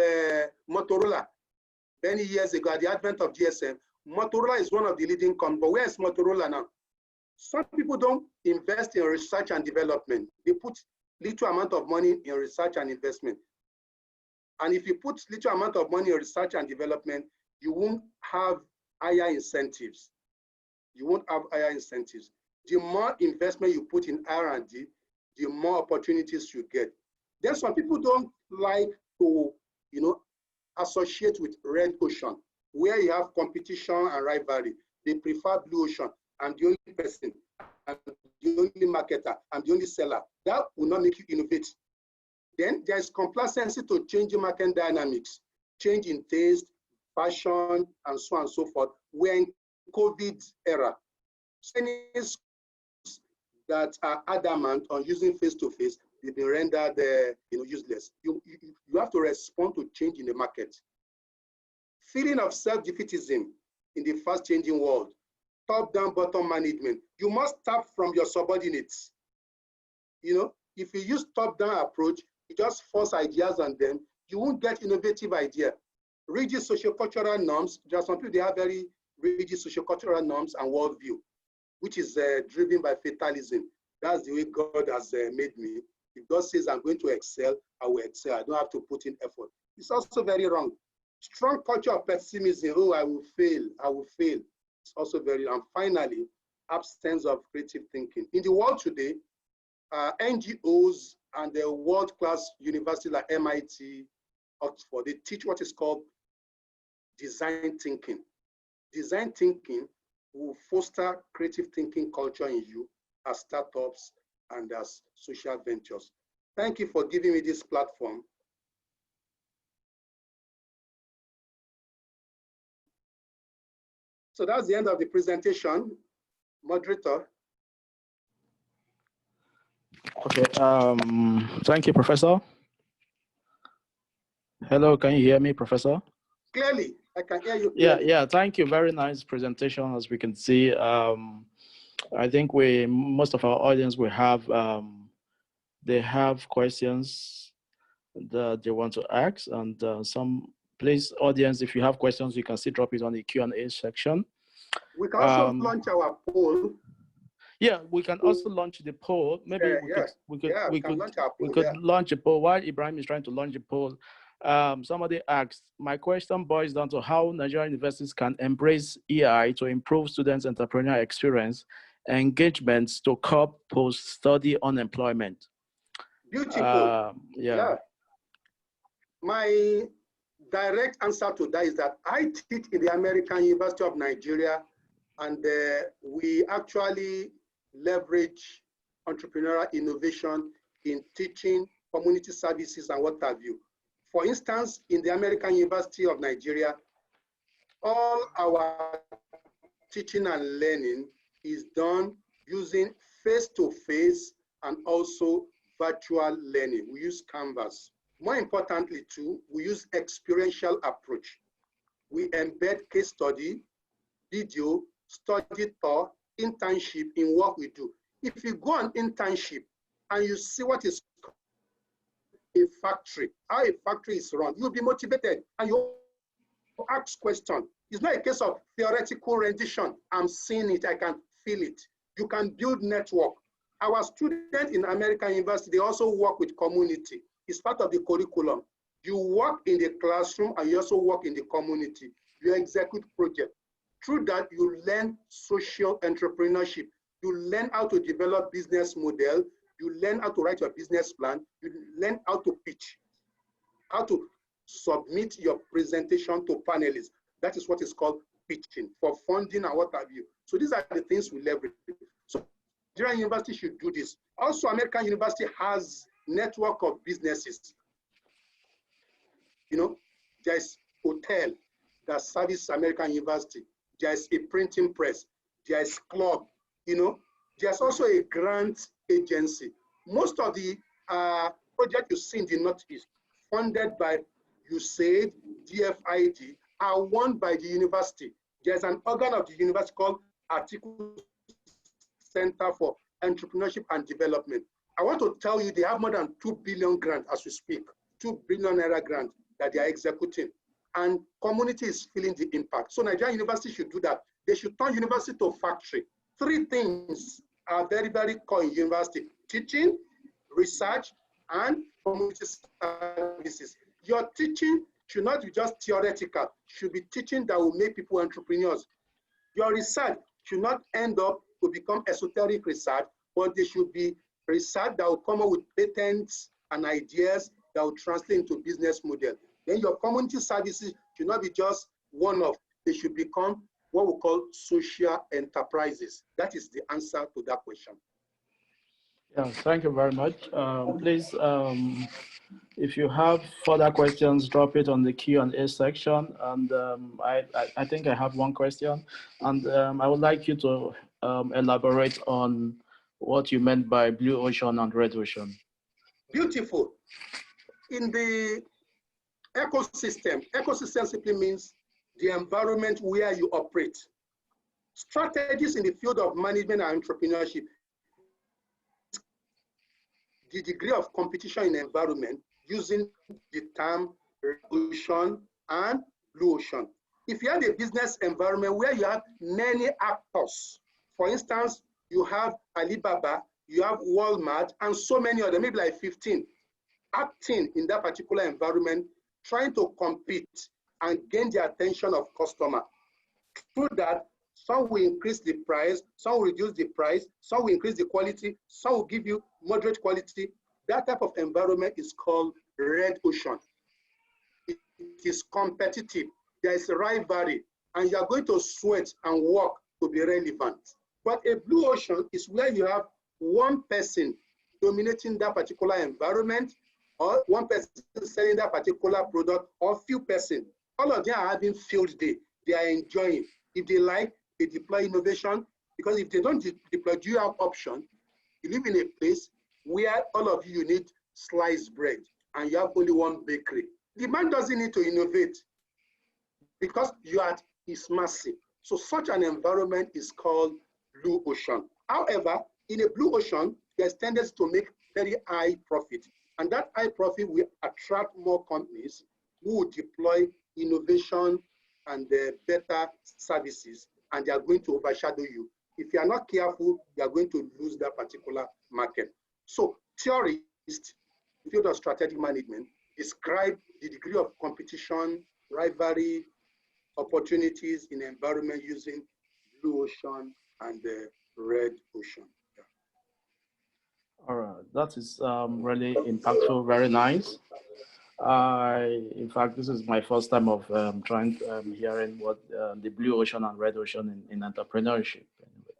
Motorola. Many years ago, at the advent of GSM, Motorola is one of the leading companies. But where is Motorola now? Some people don't invest in research and development. They put little amount of money in research and investment. And if you put little amount of money in research and development, you won't have higher incentives. You won't have higher incentives. The more investment you put in R&D, the more opportunities you get. Then some people don't like to, associate with red ocean, where you have competition and rivalry. They prefer blue ocean. I'm the only person, I'm the only marketer, I'm the only seller. That will not make you innovate. Then there's complacency to changing market dynamics, change in taste, fashion, and so on and so forth. We're in COVID era. Schools that are adamant on using face-to-face, they've been rendered useless. You have to respond to change in the market. Feeling of self-defeatism in the fast-changing world, top-down, bottom management. You must start from your subordinates. If you use top-down approach, you just force ideas on them, you won't get innovative idea. Rigid sociocultural norms, there are some people, they have very rigid sociocultural norms and worldview, which is driven by fatalism. That's the way God has made me. If God says I'm going to excel, I will excel. I don't have to put in effort. It's also very wrong. Strong culture of pessimism. Oh, I will fail. I will fail. It's also very wrong. And finally, absence of creative thinking. In the world today, NGOs and the world-class universities like MIT, Oxford, they teach what is called design thinking. Design thinking will foster creative thinking culture in you as startups and as social ventures. Thank you for giving me this platform. So that's the end of the presentation. Moderator. Okay, thank you, Professor. Hello, can you hear me, Professor? Clearly, I can hear you clearly. Yeah, thank you. Very nice presentation, as we can see. I think most of our audience will have, they have questions that they want to ask, and please, audience, if you have questions, you can still drop it on the Q&A section. We can also launch our poll. Yeah, we can also launch the poll. Maybe we could launch a poll while Ibrahim is trying to launch a poll. Somebody asked, my question boils down to how Nigerian universities can embrace AI to improve students' entrepreneurial experience, engagements to curb post-study unemployment. Beautiful. My direct answer to that is that I teach in the American University of Nigeria, and we actually leverage entrepreneurial innovation in teaching, community services, and what have you. For instance, in the American University of Nigeria, all our teaching and learning is done using face-to-face and also virtual learning. We use Canvas. More importantly too, we use experiential approach. We embed case study, video, study tour, internship in what we do. If you go on internship and you see what is a factory, how a factory is run, you'll be motivated and you ask questions. It's not a case of theoretical rendition. I'm seeing it, I can feel it. You can build network. Our students in American University, they also work with community. It's part of the curriculum. You work in the classroom and you also work in the community. You execute projects. Through that, you learn social entrepreneurship. You learn how to develop business model. You learn how to write your business plan. You learn how to pitch, how to submit your presentation to panelists. That is what is called pitching for funding and what have you. So these are the things we leverage. So Nigerian University should do this. Also, American University has network of businesses. You know, there's hotel that service American University. There's a printing press. There's club. You know, there's also a grant agency. Most of the projects you see in the Northeast, funded by USAID, DFID, are won by the university. There's an organ of the university called Article Center for Entrepreneurship and Development. I want to tell you they have more than 2 billion grants as we speak, 2 billion naira grant that they are executing. And community is feeling the impact. So Nigerian University should do that. They should turn university to factory. 3 things are very, very core in university: teaching, research, and community services. Your teaching should not be just theoretical, should be teaching that will make people entrepreneurs. Your research should not end up to become esoteric research, but they should be research that will come up with patents and ideas that will translate into business model. Then your community services should not be just one-off, they should become what we call social enterprises. That is the answer to that question. Yeah, thank you very much. Please, if you have further questions, drop it on the Q&A section. And I think I have one question. And I would like you to elaborate on what you meant by blue ocean and red ocean. Beautiful. In the ecosystem simply means the environment where you operate. Strategies in the field of management and entrepreneurship, the degree of competition in the environment using the term red ocean and blue ocean. If you have a business environment where you have many actors, for instance, you have Alibaba, you have Walmart, and so many others, maybe like 15, acting in that particular environment, trying to compete and gain the attention of customer. Through that, some will increase the price, some will reduce the price, some will increase the quality, some will give you moderate quality. That type of environment is called red ocean. It is competitive. There is a rivalry, and you are going to sweat and work to be relevant. But a blue ocean is where you have one person dominating that particular environment, or one person selling that particular product, or few persons. All of them are having field day. They are enjoying. If they like, they deploy innovation. Because if they don't deploy, do you have option? You live in a place where all of you need sliced bread, and you have only one bakery. The man doesn't need to innovate because you are at his mercy. So such an environment is called blue ocean. However, in a blue ocean, there's tendency to make very high profit. And that high profit will attract more companies who will deploy innovation and better services, and they are going to overshadow you. If you are not careful, you are going to lose that particular market. So theorists, in the field of strategic management, describe the degree of competition, rivalry, opportunities in the environment using blue ocean and the red ocean. Yeah. All right, that is really impactful, very nice. In fact, this is my first time of hearing what the blue ocean and red ocean in entrepreneurship. Anyway.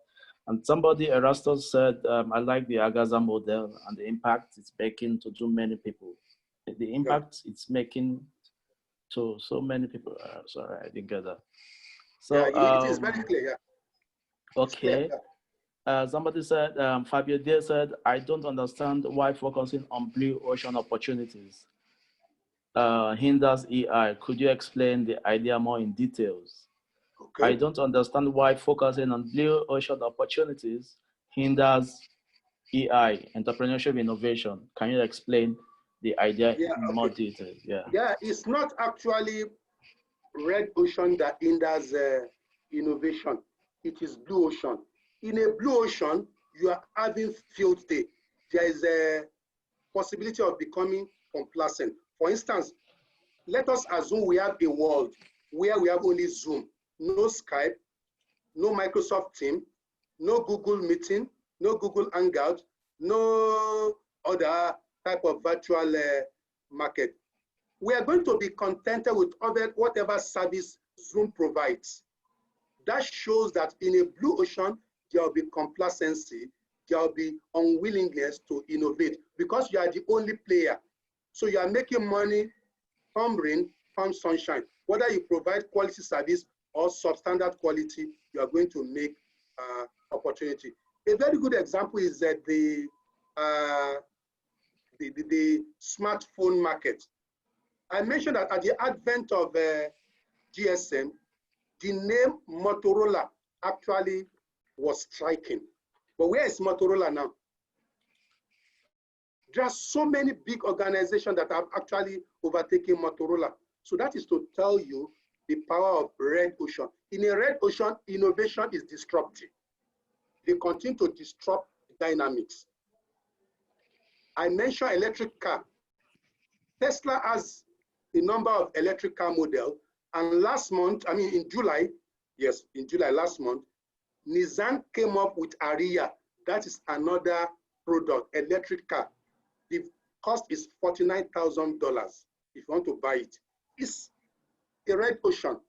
And somebody, Erastus, said, I like the Agaza model and the impact it's making to too many people. the impact it's making to so many people. Sorry, I didn't get that. So it is very clear. Yeah. Okay. Somebody said, Fabio Day said, I don't understand why focusing on blue ocean opportunities hinders EI. Could you explain the idea more in details? Okay. I don't understand why focusing on blue ocean opportunities hinders EI, Entrepreneurship Innovation. Can you explain the idea in more detail? Yeah, it's not actually red ocean that hinders innovation. It is blue ocean. In a blue ocean, you are having field day. There is a possibility of becoming complacent. For instance, let us assume we have a world where we have only Zoom, no Skype, no Microsoft Teams, no Google Meeting, no Google Hangout, no other type of virtual market. We are going to be contented with whatever service Zoom provides. That shows that in a blue ocean, there will be complacency, there will be unwillingness to innovate because you are the only player. So you are making money from rain, from sunshine. Whether you provide quality service or substandard quality, you are going to make opportunity. A very good example is that the smartphone market. I mentioned that at the advent of GSM, the name Motorola actually was striking. But where is Motorola now? There are so many big organizations that have actually overtaken Motorola. So that is to tell you the power of red ocean. In a red ocean, innovation is disruptive. They continue to disrupt dynamics. I mentioned electric car. Tesla has a number of electric car models. And last month, I mean in July, last month, Nissan came up with Ariya. That is another product, electric car. The cost is $49,000 if you want to buy it. It's a red ocean.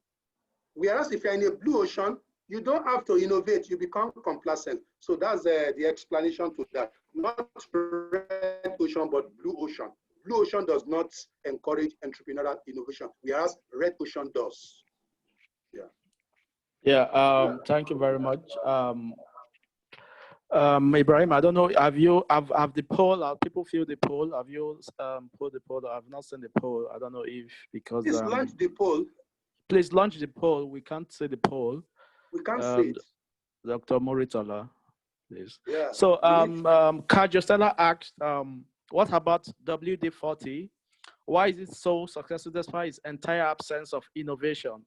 Whereas if you're in a blue ocean, you don't have to innovate, you become complacent. So that's the explanation to that. Not red ocean, but blue ocean. Blue ocean does not encourage entrepreneurial innovation, whereas red ocean does. Thank you very much. Ibrahim, I don't know, have the poll, people fill the poll? Have you pulled the poll? I've not seen the poll. I don't know if, because please launch the poll. Please launch the poll. We can't see the poll. We can't see it. Dr. Moritala, please. Yeah. So Kajostella asked, what about WD-40? Why is it so successful despite its entire absence of innovation?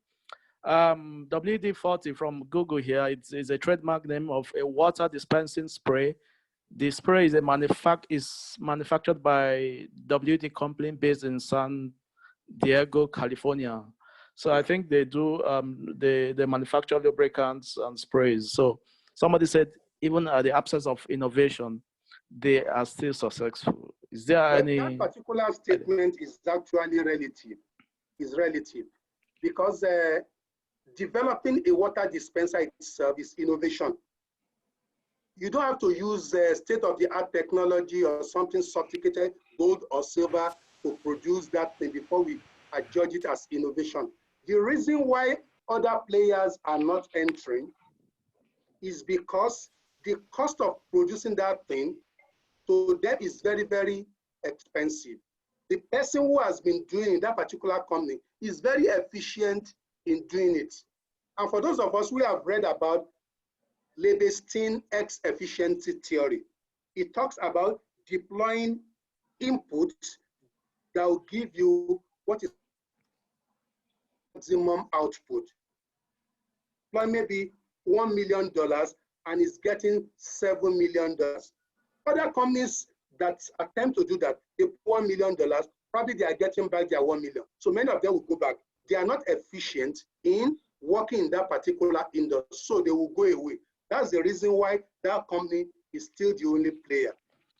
WD-40 from Google here, it's a trademark name of a water dispensing spray. The spray is manufactured by WD company based in San Diego, California. So I think they do they manufacture lubricants and sprays. So somebody said even at the absence of innovation, they are still successful. Is there any? That particular statement is actually relative. It's relative because developing a water dispenser itself is innovation. You don't have to use state-of-the-art technology or something sophisticated, gold or silver, to produce that thing before we judge it as innovation. The reason why other players are not entering is because the cost of producing that thing to them is very, very expensive. The person who has been doing that particular company is very efficient in doing it. And for those of us who have read about Lebestin X efficiency theory, it talks about deploying inputs that will give you what is maximum output. Deploy maybe $1 million and is getting $7 million. Other companies that attempt to do that, they put $1 million, probably they are getting back their 1 million. So many of them will go back. They are not efficient in working in that particular industry, so they will go away. That's the reason why that company is still the only player.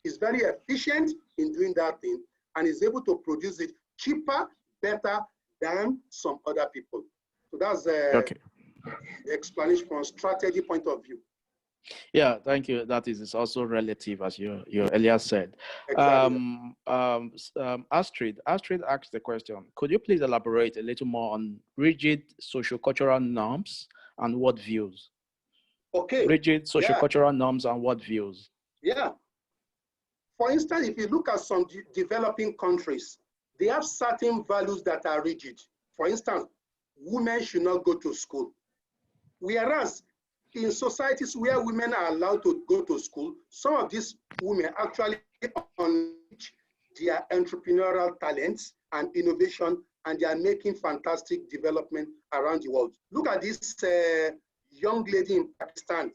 It's very efficient in doing that thing and is able to produce it cheaper, better than some other people. So that's the explanation from a strategy point of view. Yeah, thank you. That is also relative, as you earlier said. Exactly. Astrid asked the question, could you please elaborate a little more on rigid sociocultural norms and worldviews? Okay. Rigid sociocultural norms and worldviews. Yeah. For instance, if you look at some developing countries, they have certain values that are rigid. For instance, women should not go to school. Whereas in societies where women are allowed to go to school, some of these women actually unleash their entrepreneurial talents and innovation, and they are making fantastic development around the world. Look at this young lady in Pakistan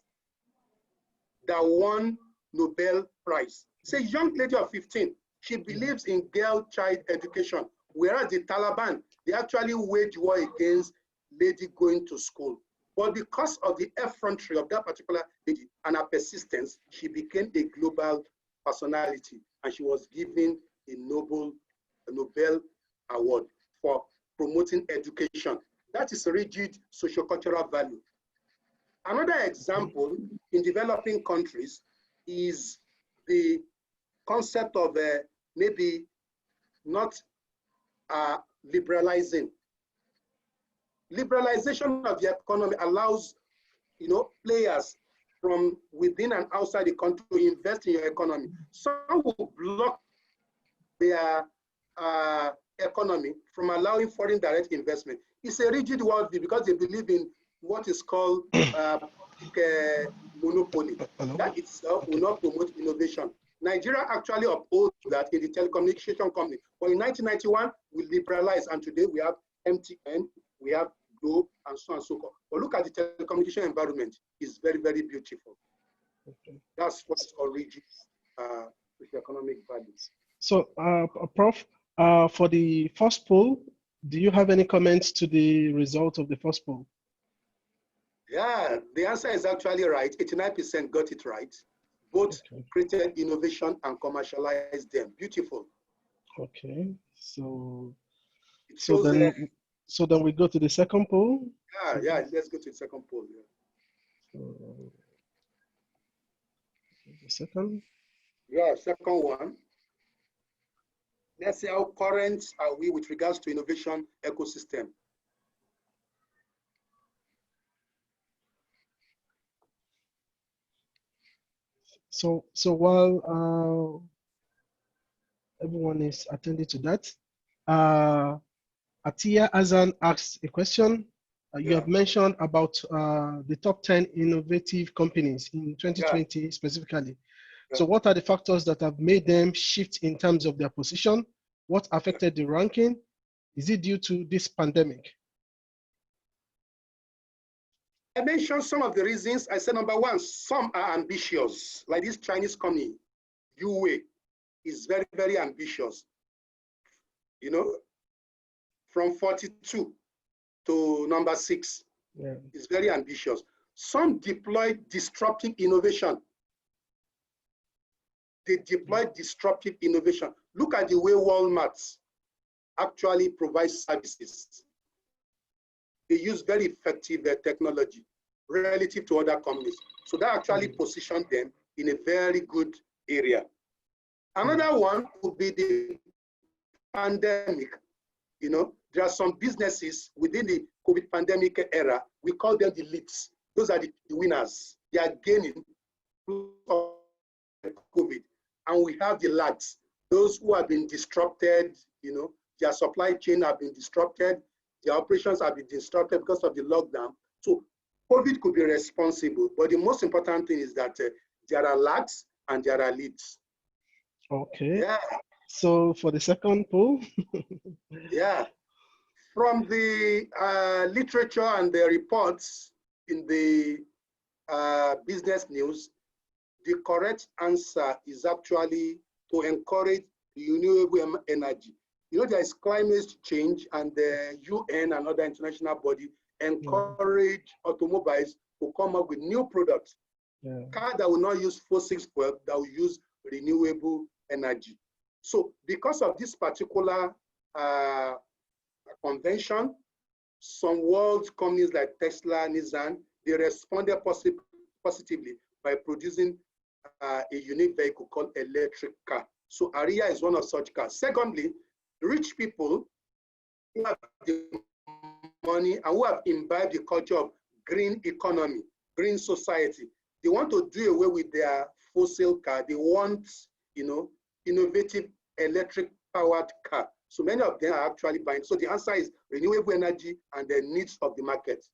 that won Nobel Prize. It's a young lady of 15. She believes in girl-child education, whereas the Taliban, they actually wage war against lady going to school. But because of the effrontery of that particular lady and her persistence, she became a global personality, and she was given a Nobel Award for promoting education. That is a rigid sociocultural value. Another example in developing countries is the concept of maybe not liberalizing. Liberalization of the economy allows, players from within and outside the country to invest in your economy. Some will block their economy from allowing foreign direct investment. It's a rigid worldview because they believe in what is called monopoly. That itself will not promote innovation. Nigeria actually upholds that in the telecommunication company. But in 1991, we liberalized, and today we have MTN, we have Go, and so on and so forth. But look at the telecommunication environment. It's very, very beautiful. Okay. That's what's called rigid with economic values. So, Prof, for the first poll, do you have any comments to the result of the first poll? Yeah, the answer is actually right. 89% got it right. Both created innovation and commercialized them. Beautiful. Okay, so then we go to the second poll. Yeah, let's go to the second poll. Yeah. So, the second. Yeah, second one. Let's see how current are we with regards to innovation ecosystem. So while everyone is attending to that, Atia Azan asked a question. You have mentioned about the top 10 innovative companies in 2020 specifically. So what are the factors that have made them shift in terms of their position? What affected the ranking? Is it due to this pandemic? I mentioned some of the reasons. I said, number one, some are ambitious, like this Chinese company, Yuwei, is very, very ambitious. From 42 to number 6, it's very ambitious. Some deploy disruptive innovation. They deploy disruptive innovation. Look at the way Walmart actually provides services. They use very effective technology relative to other companies. So that actually positioned them in a very good area. Another one would be the pandemic. There are some businesses within the COVID pandemic era, we call them the leads. Those are the winners. They are gaining COVID. And we have the lags, those who have been disrupted, their supply chain have been disrupted, their operations have been disrupted because of the lockdown. So COVID could be responsible, but the most important thing is that there are lags and there are leads. Okay. Yeah. So for the second poll. Yeah. From the literature and the reports in the business news, the correct answer is actually to encourage renewable energy. There is climate change, and the UN and other international bodies encourage automobiles to come up with new products. Cars that will not use fossil fuel, that will use renewable energy. So because of this particular convention, some world companies like Tesla, Nissan, they responded positively by producing a unique vehicle called electric car. So ARIA is one of such cars. Secondly, rich people who have the money and who have imbibed the culture of green economy, green society, they want to do away with their fossil car. They want, innovative electric powered car. So many of them are actually buying. So the answer is renewable energy and the needs of the market,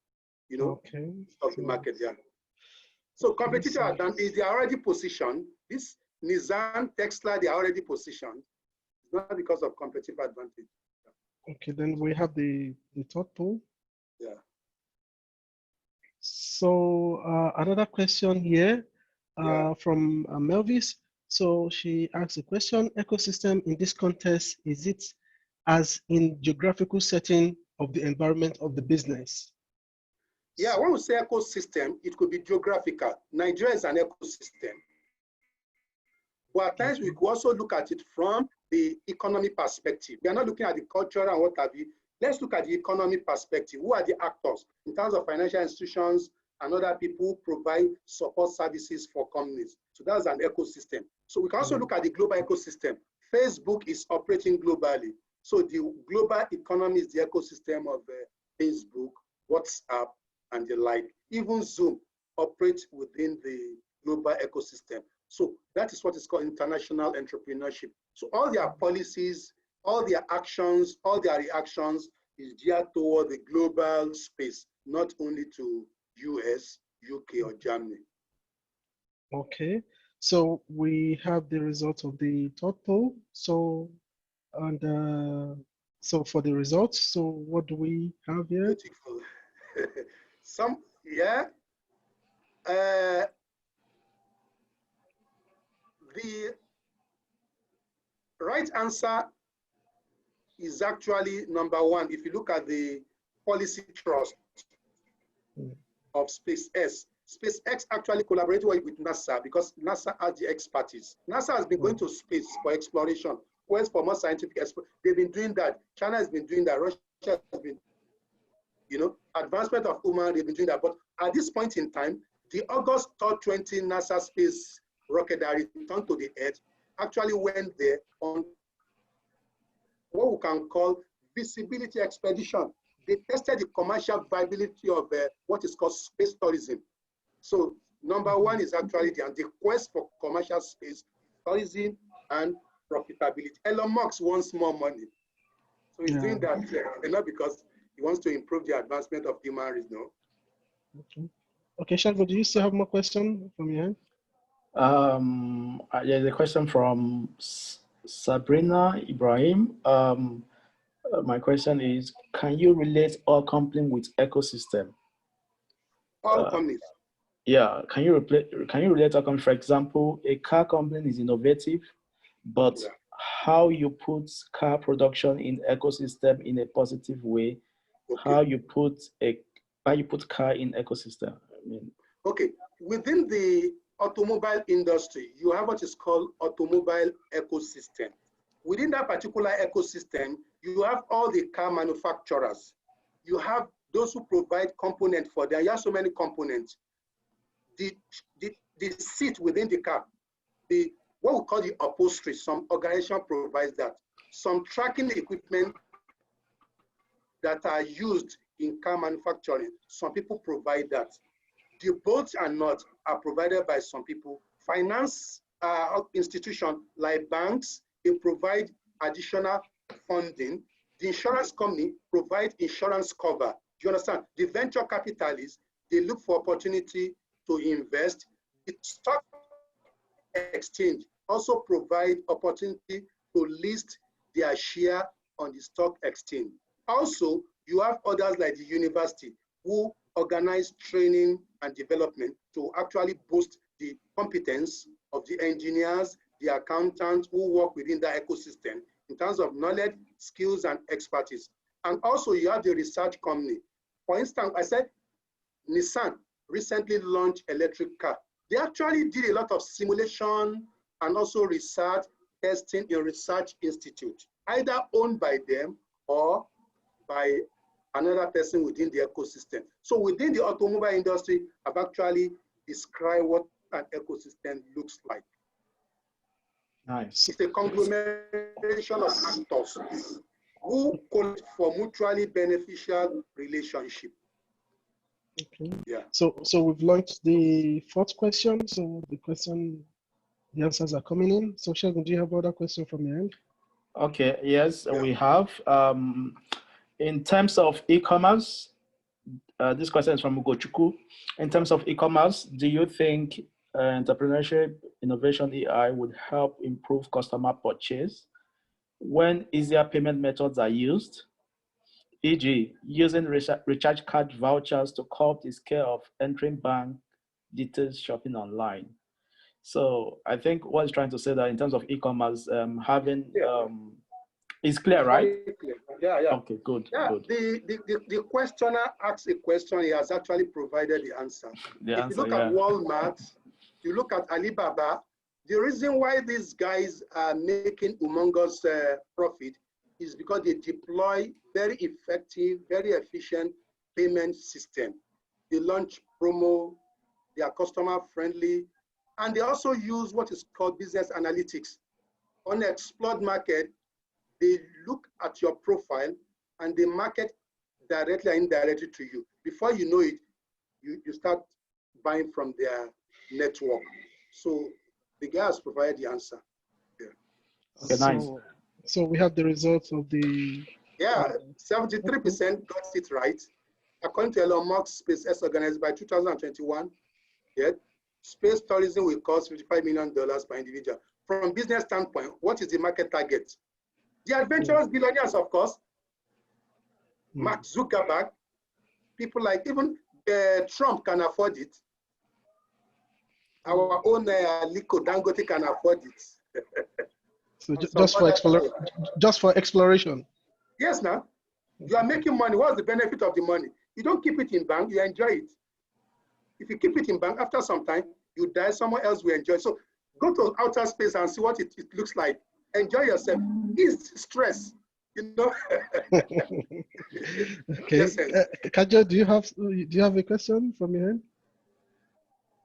okay. Of the market, yeah. So competitive advantage, they are already positioned. This Nissan, Tesla, they are already positioned. It's not because of competitive advantage. Okay, then we have the third poll. Yeah. So another question here from Melvis. So she asks a question, ecosystem in this context, is it as in geographical setting of the environment of the business? Yeah, when we say ecosystem, it could be geographical. Nigeria is an ecosystem. But at times we could also look at it from the economy perspective. We are not looking at the culture and what have you. Let's look at the economy perspective. Who are the actors in terms of financial institutions and other people who provide support services for companies? So that's an ecosystem. So we can also look at the global ecosystem. Facebook is operating globally. So the global economy is the ecosystem of Facebook, WhatsApp, and the like. Even Zoom operates within the global ecosystem. So that is what is called international entrepreneurship. So all their policies, all their actions, all their reactions is geared toward the global space, not only to US, UK, or Germany. Okay, so we have the result of the third poll. So, and so for the results, so what do we have here? Beautiful. The right answer is actually number one. If you look at the policy trust of SpaceX, SpaceX actually collaborated with NASA because NASA has the expertise. NASA has been going to space for exploration, quest for more scientific exploration. They've been doing that. China has been doing that. Russia has been, advancement of human, they've been doing that. But at this point in time, the August 20 NASA space rocket that returned to the Earth actually went there on what we can call visibility expedition. They tested the commercial viability of what is called space tourism. So number one is actually the quest for commercial space tourism and profitability. Elon Musk wants more money. So he's doing that not because he wants to improve the advancement of human race, no. Okay, Shango, do you still have more questions from your end? There's a question from Sabrina Ibrahim. My question is, can you relate all companies with ecosystem? All companies? Yeah, can you relate all companies? For example, a car company is innovative, but how you put car production in ecosystem in a positive way, how you put car in ecosystem. Okay, within the automobile industry, you have what is called automobile ecosystem. Within that particular ecosystem, you have all the car manufacturers. You have those who provide components for them. You have so many components. The seat within the car, what we call the upholstery, some organization provides that. Some tracking equipment that are used in car manufacturing, some people provide that. The bolts and nuts are provided by some people. Finance institutions like banks, they provide additional funding. The insurance company provides insurance cover. Do you understand? The venture capitalists, they look for opportunity to invest. The stock exchange also provide opportunity to list their share on the stock exchange. Also, you have others like the university who organize training and development to actually boost the competence of the engineers, the accountants who work within that ecosystem in terms of knowledge, skills, and expertise. And also you have the research company. For instance, I said Nissan recently launched electric car. They actually did a lot of simulation and also research testing in research institute, either owned by them or by another person within the ecosystem. So within the automobile industry, I've actually described what an ecosystem looks like. Nice. It's a conglomeration of actors who call for mutually beneficial relationship. Okay. Yeah. So we've launched the fourth question. So the answers are coming in. So Shegun, do you have other questions from your end? Okay. Yes, we have. In terms of e-commerce, this question is from Ugochukwu. In terms of e-commerce, do you think entrepreneurship innovation AI would help improve customer purchase when easier payment methods are used, e.g., using recharge card vouchers to curb the scale of entering bank details shopping online? So I think what he's trying to say that in terms of e-commerce, having is clear, right? Yeah, yeah. Okay, good. Yeah, good. The questioner asks a question, he has actually provided the answer. If you look at Walmart, you look at Alibaba, the reason why these guys are making humongous profit is because they deploy very effective, very efficient payment system. They launch promo, they are customer friendly, and they also use what is called business analytics. On the explored market, they look at your profile and they market directly or indirectly to you. Before you know it, you start buying from their network. So the guy has provided the answer. Yeah. Okay, nice. So we have the results of the... Yeah, 73% got it right. According to Elon Musk's SpaceX organized by 2021, yeah, space tourism will cost $55 million per individual. From business standpoint, what is the market target? The adventurous billionaires, of course, Mark Zuckerberg, people like even Trump can afford it. Our own Liko Dangote can afford it. So just for exploration. Yes, now you are making money. What's the benefit of the money? You don't keep it in bank, you enjoy it. If you keep it in bank, after some time, you die, someone else will enjoy it. So go to outer space and see what it looks like. Enjoy yourself. Ease stress, you know. Okay. Yes, Kaja, do you have a question from your end?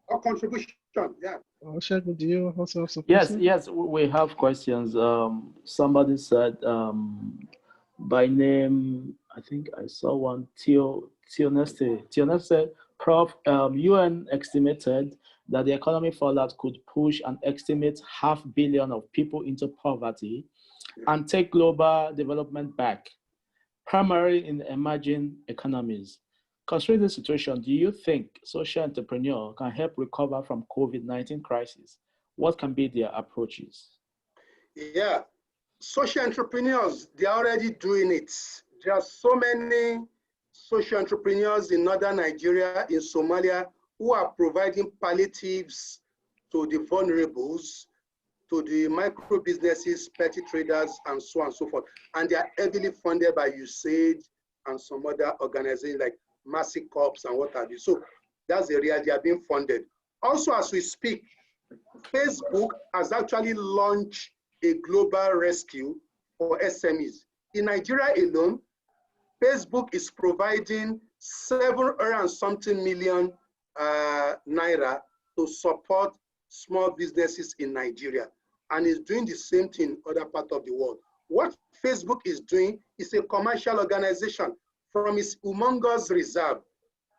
Or contribution, yeah. Shegun, do you also have some questions? Yes, we have questions. Somebody said by name, I think I saw one, Tioneste. Tioneste said, Prof, UN estimated that the economic fallout could push an estimated 500 million of people into poverty and take global development back, primarily in emerging economies. Considering the situation, do you think social entrepreneurs can help recover from COVID-19 crisis? What can be their approaches? Yeah, social entrepreneurs, they're already doing it. There are so many social entrepreneurs in northern Nigeria, in Somalia, who are providing palliatives to the vulnerables, to the micro businesses, petty traders, and so on and so forth. And they are heavily funded by USAID and some other organizations like Mercy Corps and what have you. So that's the reality, they are being funded. Also, as we speak, Facebook has actually launched a global rescue for SMEs. In Nigeria alone, Facebook is providing 700-something million naira to support small businesses in Nigeria, and is doing the same thing in other parts of the world. What Facebook is doing is a commercial organization. From its humongous reserve,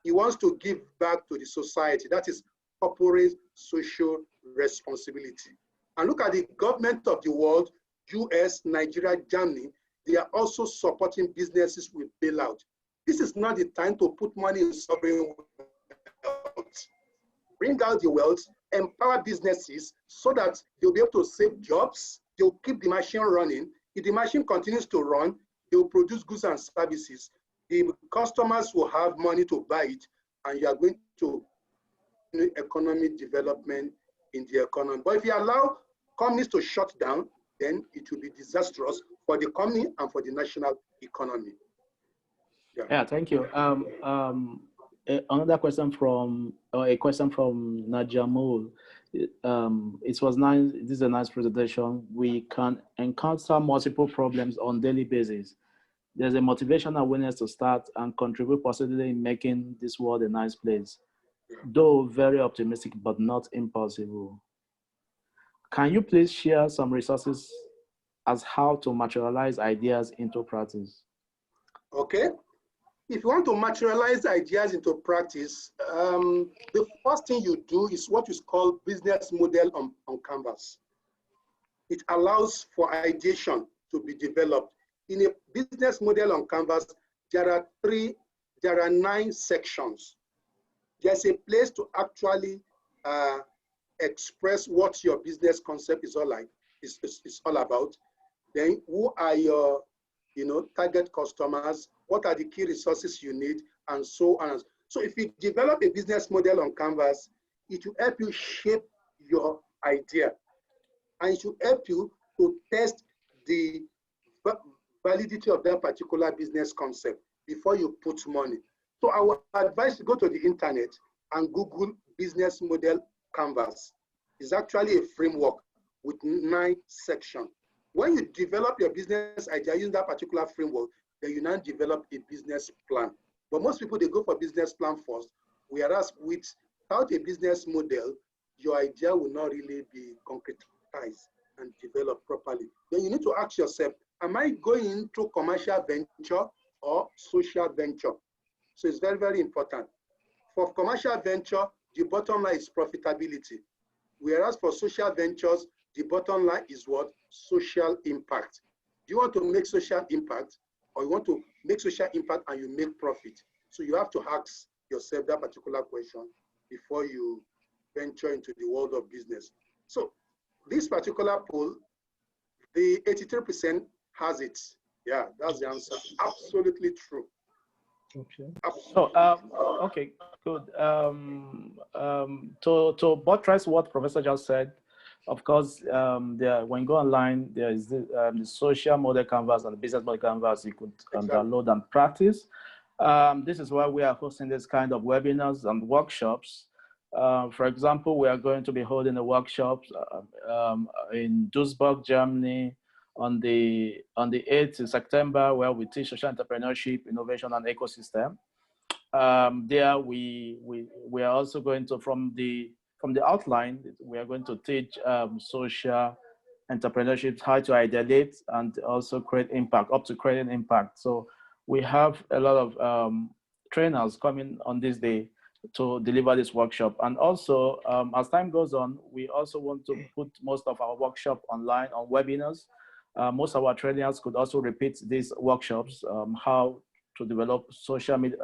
he wants to give back to the society. That is corporate social responsibility. And look at the government of the world, US, Nigeria, Germany, they are also supporting businesses with bailout. This is not the time to put money in sovereign wealth. Bring out the wealth, empower businesses so that they'll be able to save jobs, they'll keep the machine running. If the machine continues to run, they'll produce goods and services. The customers will have money to buy it, and you are going to economic development in the economy. But if you allow companies to shut down, then it will be disastrous for the company and for the national economy. Yeah, thank you. Another question from, a question from Najamul. It was nice. This is a nice presentation. We can encounter multiple problems on daily basis. There's a motivation and willingness to start and contribute positively in making this world a nice place. though very optimistic, but not impossible. Can you please share some resources as how to materialize ideas into practice? Okay. If you want to materialize ideas into practice, the first thing you do is what is called business model on canvas. It allows for ideation to be developed. In a business model on canvas, there are 9 sections. There's a place to actually express what your business concept is all about. Then who are your target customers? What are the key resources you need? And so on. So if you develop a business model on canvas, it will help you shape your idea. And it will help you to test the validity of that particular business concept before you put money. So I would advise you go to the internet and Google business model canvas. It's actually a framework with 9 sections. When you develop your business idea using that particular framework, then you now develop a business plan. But most people, they go for business plan first, whereas without a business model, your idea will not really be concretized and developed properly. Then you need to ask yourself, am I going into commercial venture or social venture? So it's very, very important. For commercial venture, the bottom line is profitability. Whereas for social ventures, the bottom line is what? Social impact. Do you want to make social impact, or you want to make social impact and you make profit? So you have to ask yourself that particular question before you venture into the world of business. So this particular poll, the 83% has it. Yeah, that's the answer. Absolutely true. Okay. So, okay, good. To buttress what Professor just said, of course, when you go online, there is the social model canvas and the business model canvas you could download and practice. This is why we are hosting this kind of webinars and workshops. For example, we are going to be holding a workshop in Duisburg, Germany, on the 8th of September, where we teach social entrepreneurship, innovation, and ecosystem. There we are also going to, from the outline, we are going to teach social entrepreneurship, how to ideate and also create impact, up to creating impact. So we have a lot of trainers coming on this day to deliver this workshop. And also, as time goes on, we also want to put most of our workshop online on webinars. Most of our trainers could also repeat these workshops, how to develop social media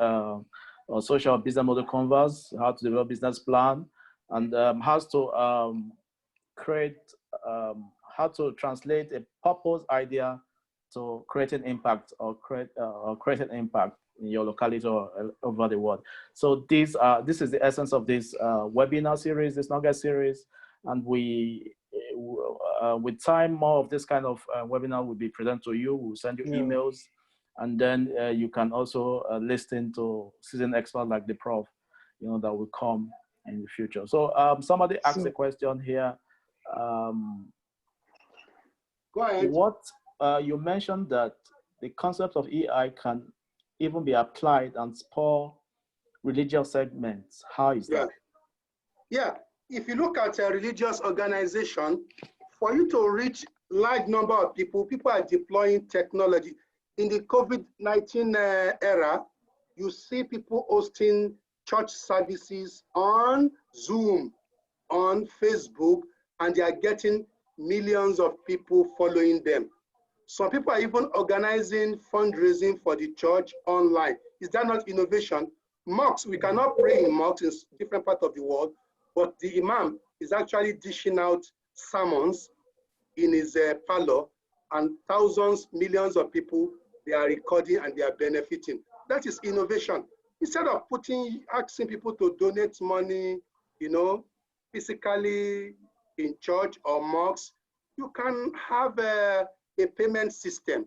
or social business model canvas, how to develop business plan, and how to create, how to translate a purpose idea to creating impact or creating impact in your locality or over the world. So this is the essence of this webinar series, this nugget series, and with time, more of this kind of webinar will be presented to you. We'll send you emails, and then you can also listen to seasoned experts like the prof, that will come in the future. So somebody asked a question here. Go ahead. What you mentioned that the concept of EI can even be applied and spur religious segments. How is that? Yeah, if you look at a religious organization, for you to reach large number of people are deploying technology. In the COVID-19 era, you see people hosting church services on Zoom, on Facebook, and they are getting millions of people following them. Some people are even organizing fundraising for the church online. Is that not innovation? Mosques, we cannot pray in mosques in different parts of the world, but the imam is actually dishing out sermons in his parlor, and thousands, millions of people, they are recording and they are benefiting. That is innovation. Instead of asking people to donate money, physically in church or mosques, you can have a payment system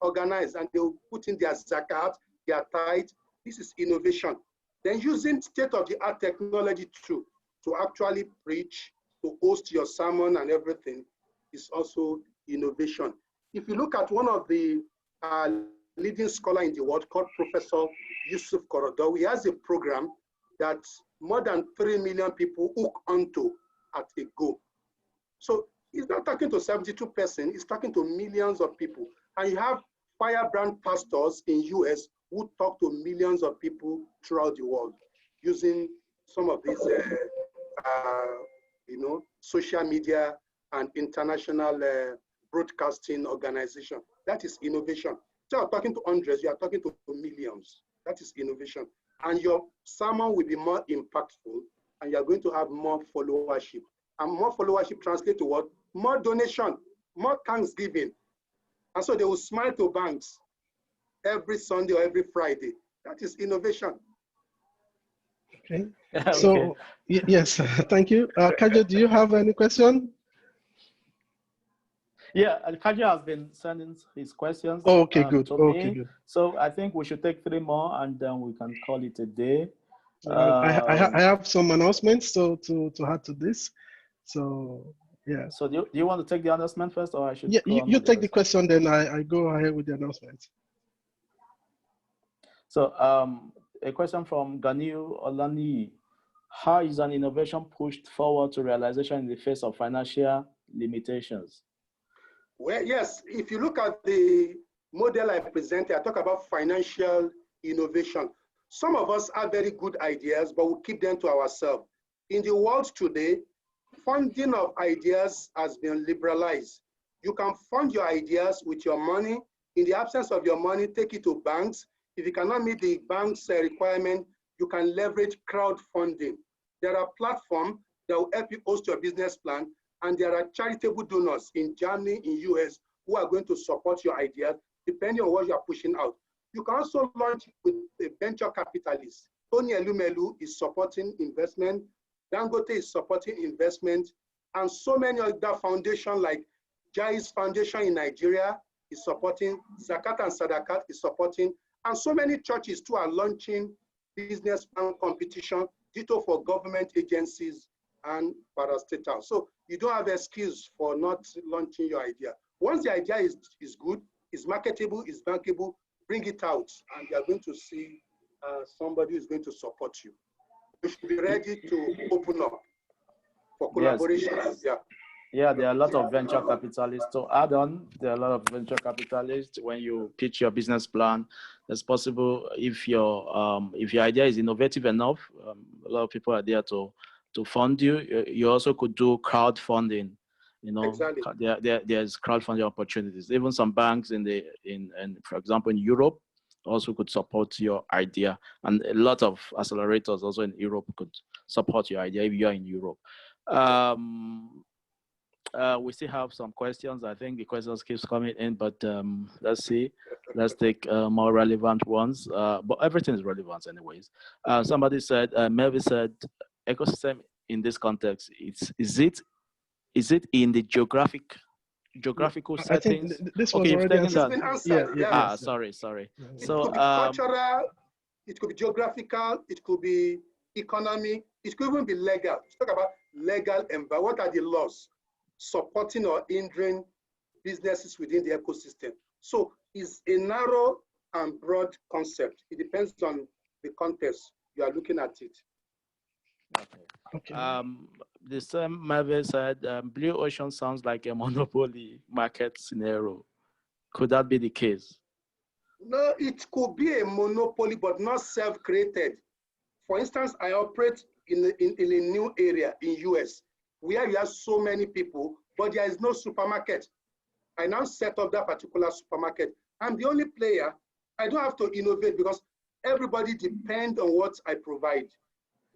organized, and they will put in their zakat, their tithe. This is innovation. Then using state-of-the-art technology to actually preach, to host your sermon and everything is also innovation. If you look at one of the leading scholars in the world called Professor Yusuf Korodo, he has a program that more than 3 million people hook onto at a go. So he's not talking to 72 persons, he's talking to millions of people. And you have firebrand pastors in US who talk to millions of people throughout the world using some of these, social media and international broadcasting organization. That is innovation. So you're talking to hundreds, you are talking to millions. That is innovation. And your sermon will be more impactful, and you're going to have more followership. And more followership translates to what? More donation, more thanksgiving. And so they will smile to banks every Sunday or every Friday. That is innovation. Okay. So, yes, thank you. Kajo, do you have any question? Yeah, Kajo has been sending his questions okay, good. to okay, me. Good. So I think we should take 3 more and then we can call it a day. I have some announcements to add to this. So, yeah. So do you want to take the announcement first, or I should? Yeah, you take the question, then I go ahead with the announcement. So a question from Ganiu Olani. How is an innovation pushed forward to realization in the face of financial limitations? Well, yes, if you look at the model I presented, I talk about financial innovation. Some of us have very good ideas, but we keep them to ourselves. In the world today, funding of ideas has been liberalized. You can fund your ideas with your money. In the absence of your money, take it to banks. If you cannot meet the bank's requirement, you can leverage crowdfunding. There are platforms that will help you host your business plan, and there are charitable donors in Germany, in US, who are going to support your ideas, depending on what you are pushing out. You can also launch with a venture capitalist. Tony Elumelu is supporting investment. Dangote is supporting investment. And so many other foundations like Jai's Foundation in Nigeria is supporting, Zakat and Sadakat is supporting, and so many churches too are launching business plan competition, ditto for government agencies and parastatal. So you don't have excuse for not launching your idea. Once the idea is good, is marketable, is bankable, bring it out, and you're going to see somebody who's going to support you. You should be ready to open up for collaboration. Yes. Yeah, there are a lot of venture capitalists. To add on, there are a lot of venture capitalists. When you pitch your business plan, it's possible if your idea is innovative enough, a lot of people are there to fund you. You also could do crowdfunding. You know, exactly. There's crowdfunding opportunities. Even some banks for example, in Europe, also could support your idea, and a lot of accelerators also in Europe could support your idea if you are in Europe. We still have some questions. I think the questions keeps coming in, but let's see. Let's take more relevant ones. But everything is relevant anyways. Somebody said, Melvin said, ecosystem in this context, is it in the geographical settings? I think this was already answered. Been answered. Yeah. Sorry. It could be cultural, it could be geographical, it could be economy, it could even be legal. Let's talk about legal environment. What are the laws supporting or hindering businesses within the ecosystem? So it's a narrow and broad concept. It depends on the context you are looking at it. Okay. The same Marvel said, Blue Ocean sounds like a monopoly market scenario. Could that be the case? No, it could be a monopoly, but not self-created. For instance, I operate in a new area in US where you have so many people, but there is no supermarket. I now set up that particular supermarket. I'm the only player. I don't have to innovate because everybody depends on what I provide.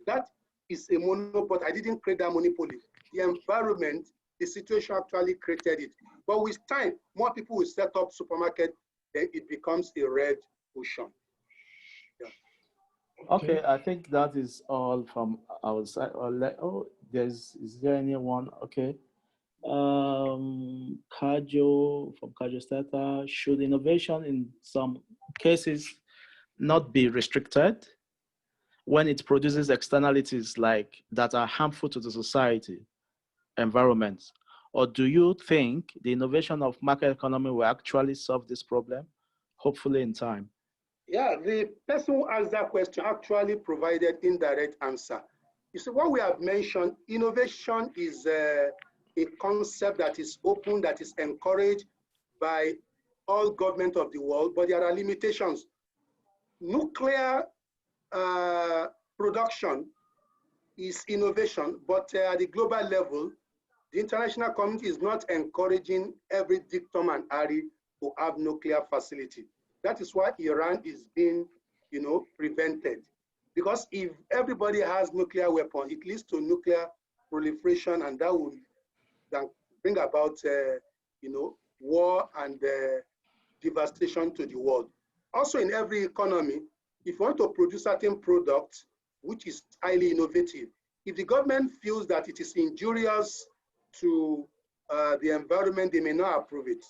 That is a monopoly. I didn't create that monopoly. The environment, the situation actually created it. But with time, more people will set up supermarket, then it becomes a red ocean. Yeah. Okay, I think that is all from our side. Is there anyone? Okay. Kajo from Kajo Stata, should innovation in some cases not be restricted when it produces externalities like that are harmful to the society, environment? Or do you think the innovation of market economy will actually solve this problem, hopefully in time? Yeah, the person who asked that question actually provided indirect answer. You see, what we have mentioned, innovation is a concept that is open, that is encouraged by all governments of the world, but there are limitations. Nuclear production is innovation, but at the global level, the international community is not encouraging every dictum and Ari to have nuclear facility. That is why Iran is being, prevented. Because if everybody has nuclear weapons, it leads to nuclear proliferation, and that will then bring about, war and devastation to the world. Also, in every economy, if you want to produce certain products, which is highly innovative, if the government feels that it is injurious to the environment, they may not approve it.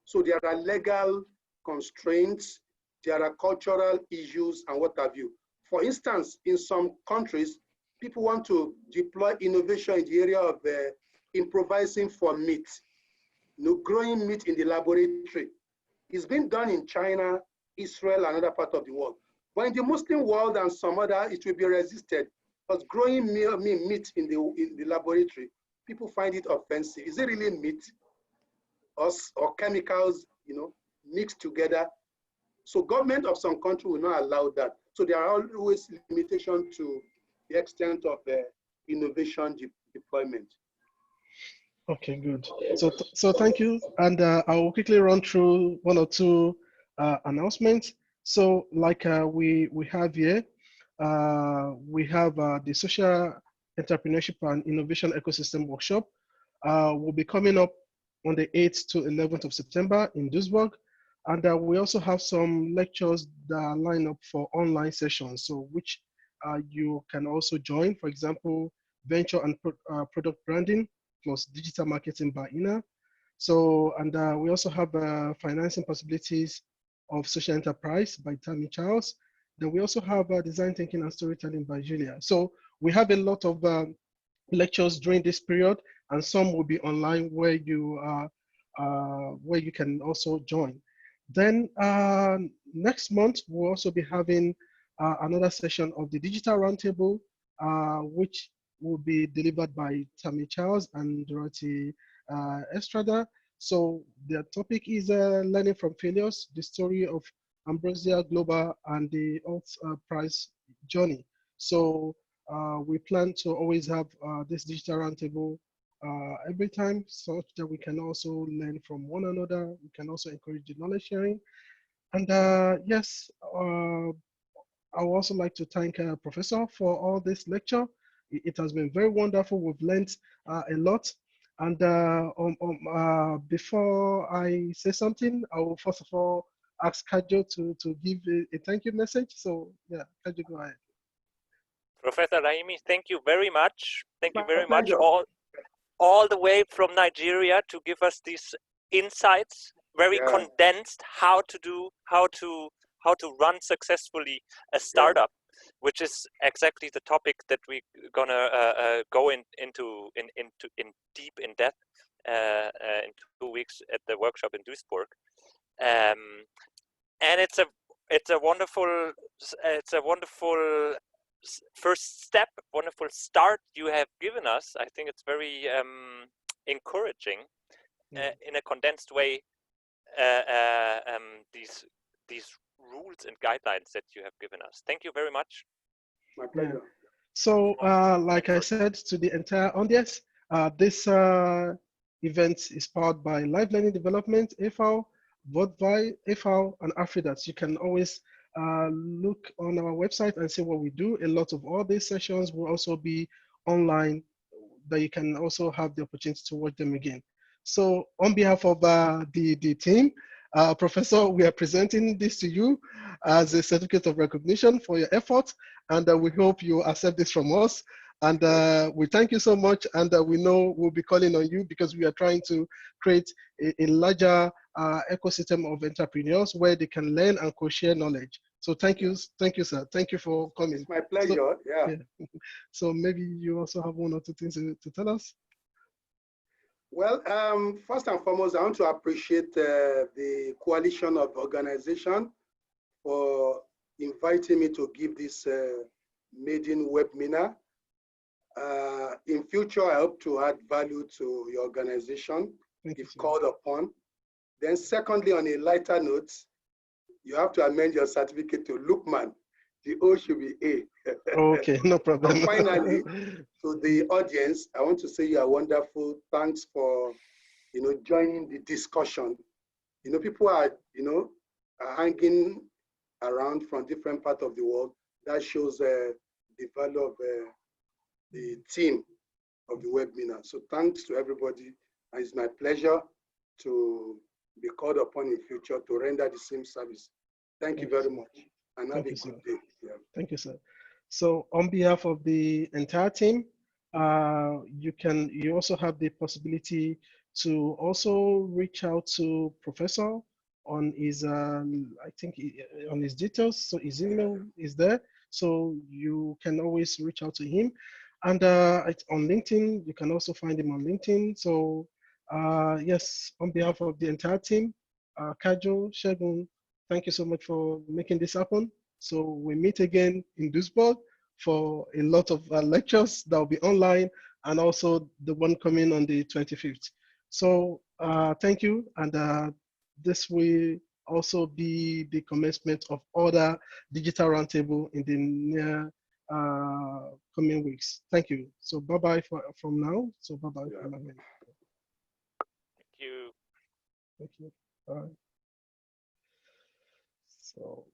So there are legal constraints, there are cultural issues, and what have you. For instance, in some countries, people want to deploy innovation in the area of improvising for meat, growing meat in the laboratory. It's been done in China, Israel, and other parts of the world. But in the Muslim world and some other, it will be resisted. Because growing meat in the laboratory, people find it offensive. Is it really meat or chemicals, mixed together? So government of some country will not allow that. So there are always limitations to the extent of innovation deployment. Okay, good. So thank you. And I will quickly run through one or two announcements. So like we have here, we have the Social Entrepreneurship and Innovation Ecosystem Workshop. Will be coming up on the 8th to 11th of September in Duisburg. And we also have some lectures that are lined up for online sessions, so which you can also join. For example, venture and product branding plus digital marketing by INA. So, and we also have financing possibilities of social enterprise by Tammy Charles. Then we also have design thinking and storytelling by Julia. So we have a lot of lectures during this period, and some will be online where you can also join. Then next month, we'll also be having another session of the Digital Roundtable, which will be delivered by Tammy Charles and Dorothy Estrada. So the topic is learning from failures, the story of Ambrosia Global and the Earth Prize journey. So we plan to always have this Digital Roundtable every time, such that we can also learn from one another. We can also encourage the knowledge sharing. And yes, I would also like to thank Professor for all this lecture. It has been very wonderful. We've learned a lot. And before I say something, I will first of all ask Kajo to give a thank you message. So yeah, Kajo, go ahead. Professor Raimi, thank you very much. Thank you very much all the way from Nigeria to give us these insights, very condensed, how to run successfully a startup, which is exactly the topic that we're gonna go in deep in depth in 2 weeks at the workshop in Duisburg, and it's a wonderful first step, wonderful start you have given us. I think it's very encouraging in a condensed way. These rules and guidelines that you have given us. Thank you very much. My pleasure. So, like I said to the entire audience, this event is powered by Live Learning Development, AFAO, Weltweit, AFAO, and AFRIDAT. You can always look on our website and see what we do. A lot of all these sessions will also be online, but you can also have the opportunity to watch them again. So on behalf of the team, Professor, we are presenting this to you as a certificate of recognition for your efforts, and we hope you accept this from us. And we thank you so much, and we know we'll be calling on you because we are trying to create a larger ecosystem of entrepreneurs where they can learn and co-share knowledge. So thank you, sir. Thank you for coming. It's my pleasure. So, yeah. So maybe you also have one or two things to tell us. Well, first and foremost, I want to appreciate the coalition of organizations for inviting me to give this maiden webinar. In future, I hope to add value to your organization if called upon. Then secondly, on a lighter note, you have to amend your certificate to Lukman. The O should be A. Okay, no problem. And finally, to the audience, I want to say you are wonderful. Thanks for, joining the discussion. People are, are hanging around from different parts of the world. That shows the value of the team of the webinar. So thanks to everybody. And it's my pleasure to be called upon in future to render the same service. Thank you very much. And have a good day. Yeah. Thank you, sir. So on behalf of the entire team, you also have the possibility to also reach out to Professor on his, I think on his details. So his email is there. So you can always reach out to him. And on LinkedIn, you can also find him on LinkedIn. So yes, on behalf of the entire team, Kajo, Shegun, thank you so much for making this happen. So we meet again in Duisburg for a lot of lectures that will be online, and also the one coming on the 25th. So thank you. And this will also be the commencement of other digital roundtable in the near coming weeks. Thank you. So bye-bye from now. So bye-bye from now. Thank you. Thank you. Bye. So.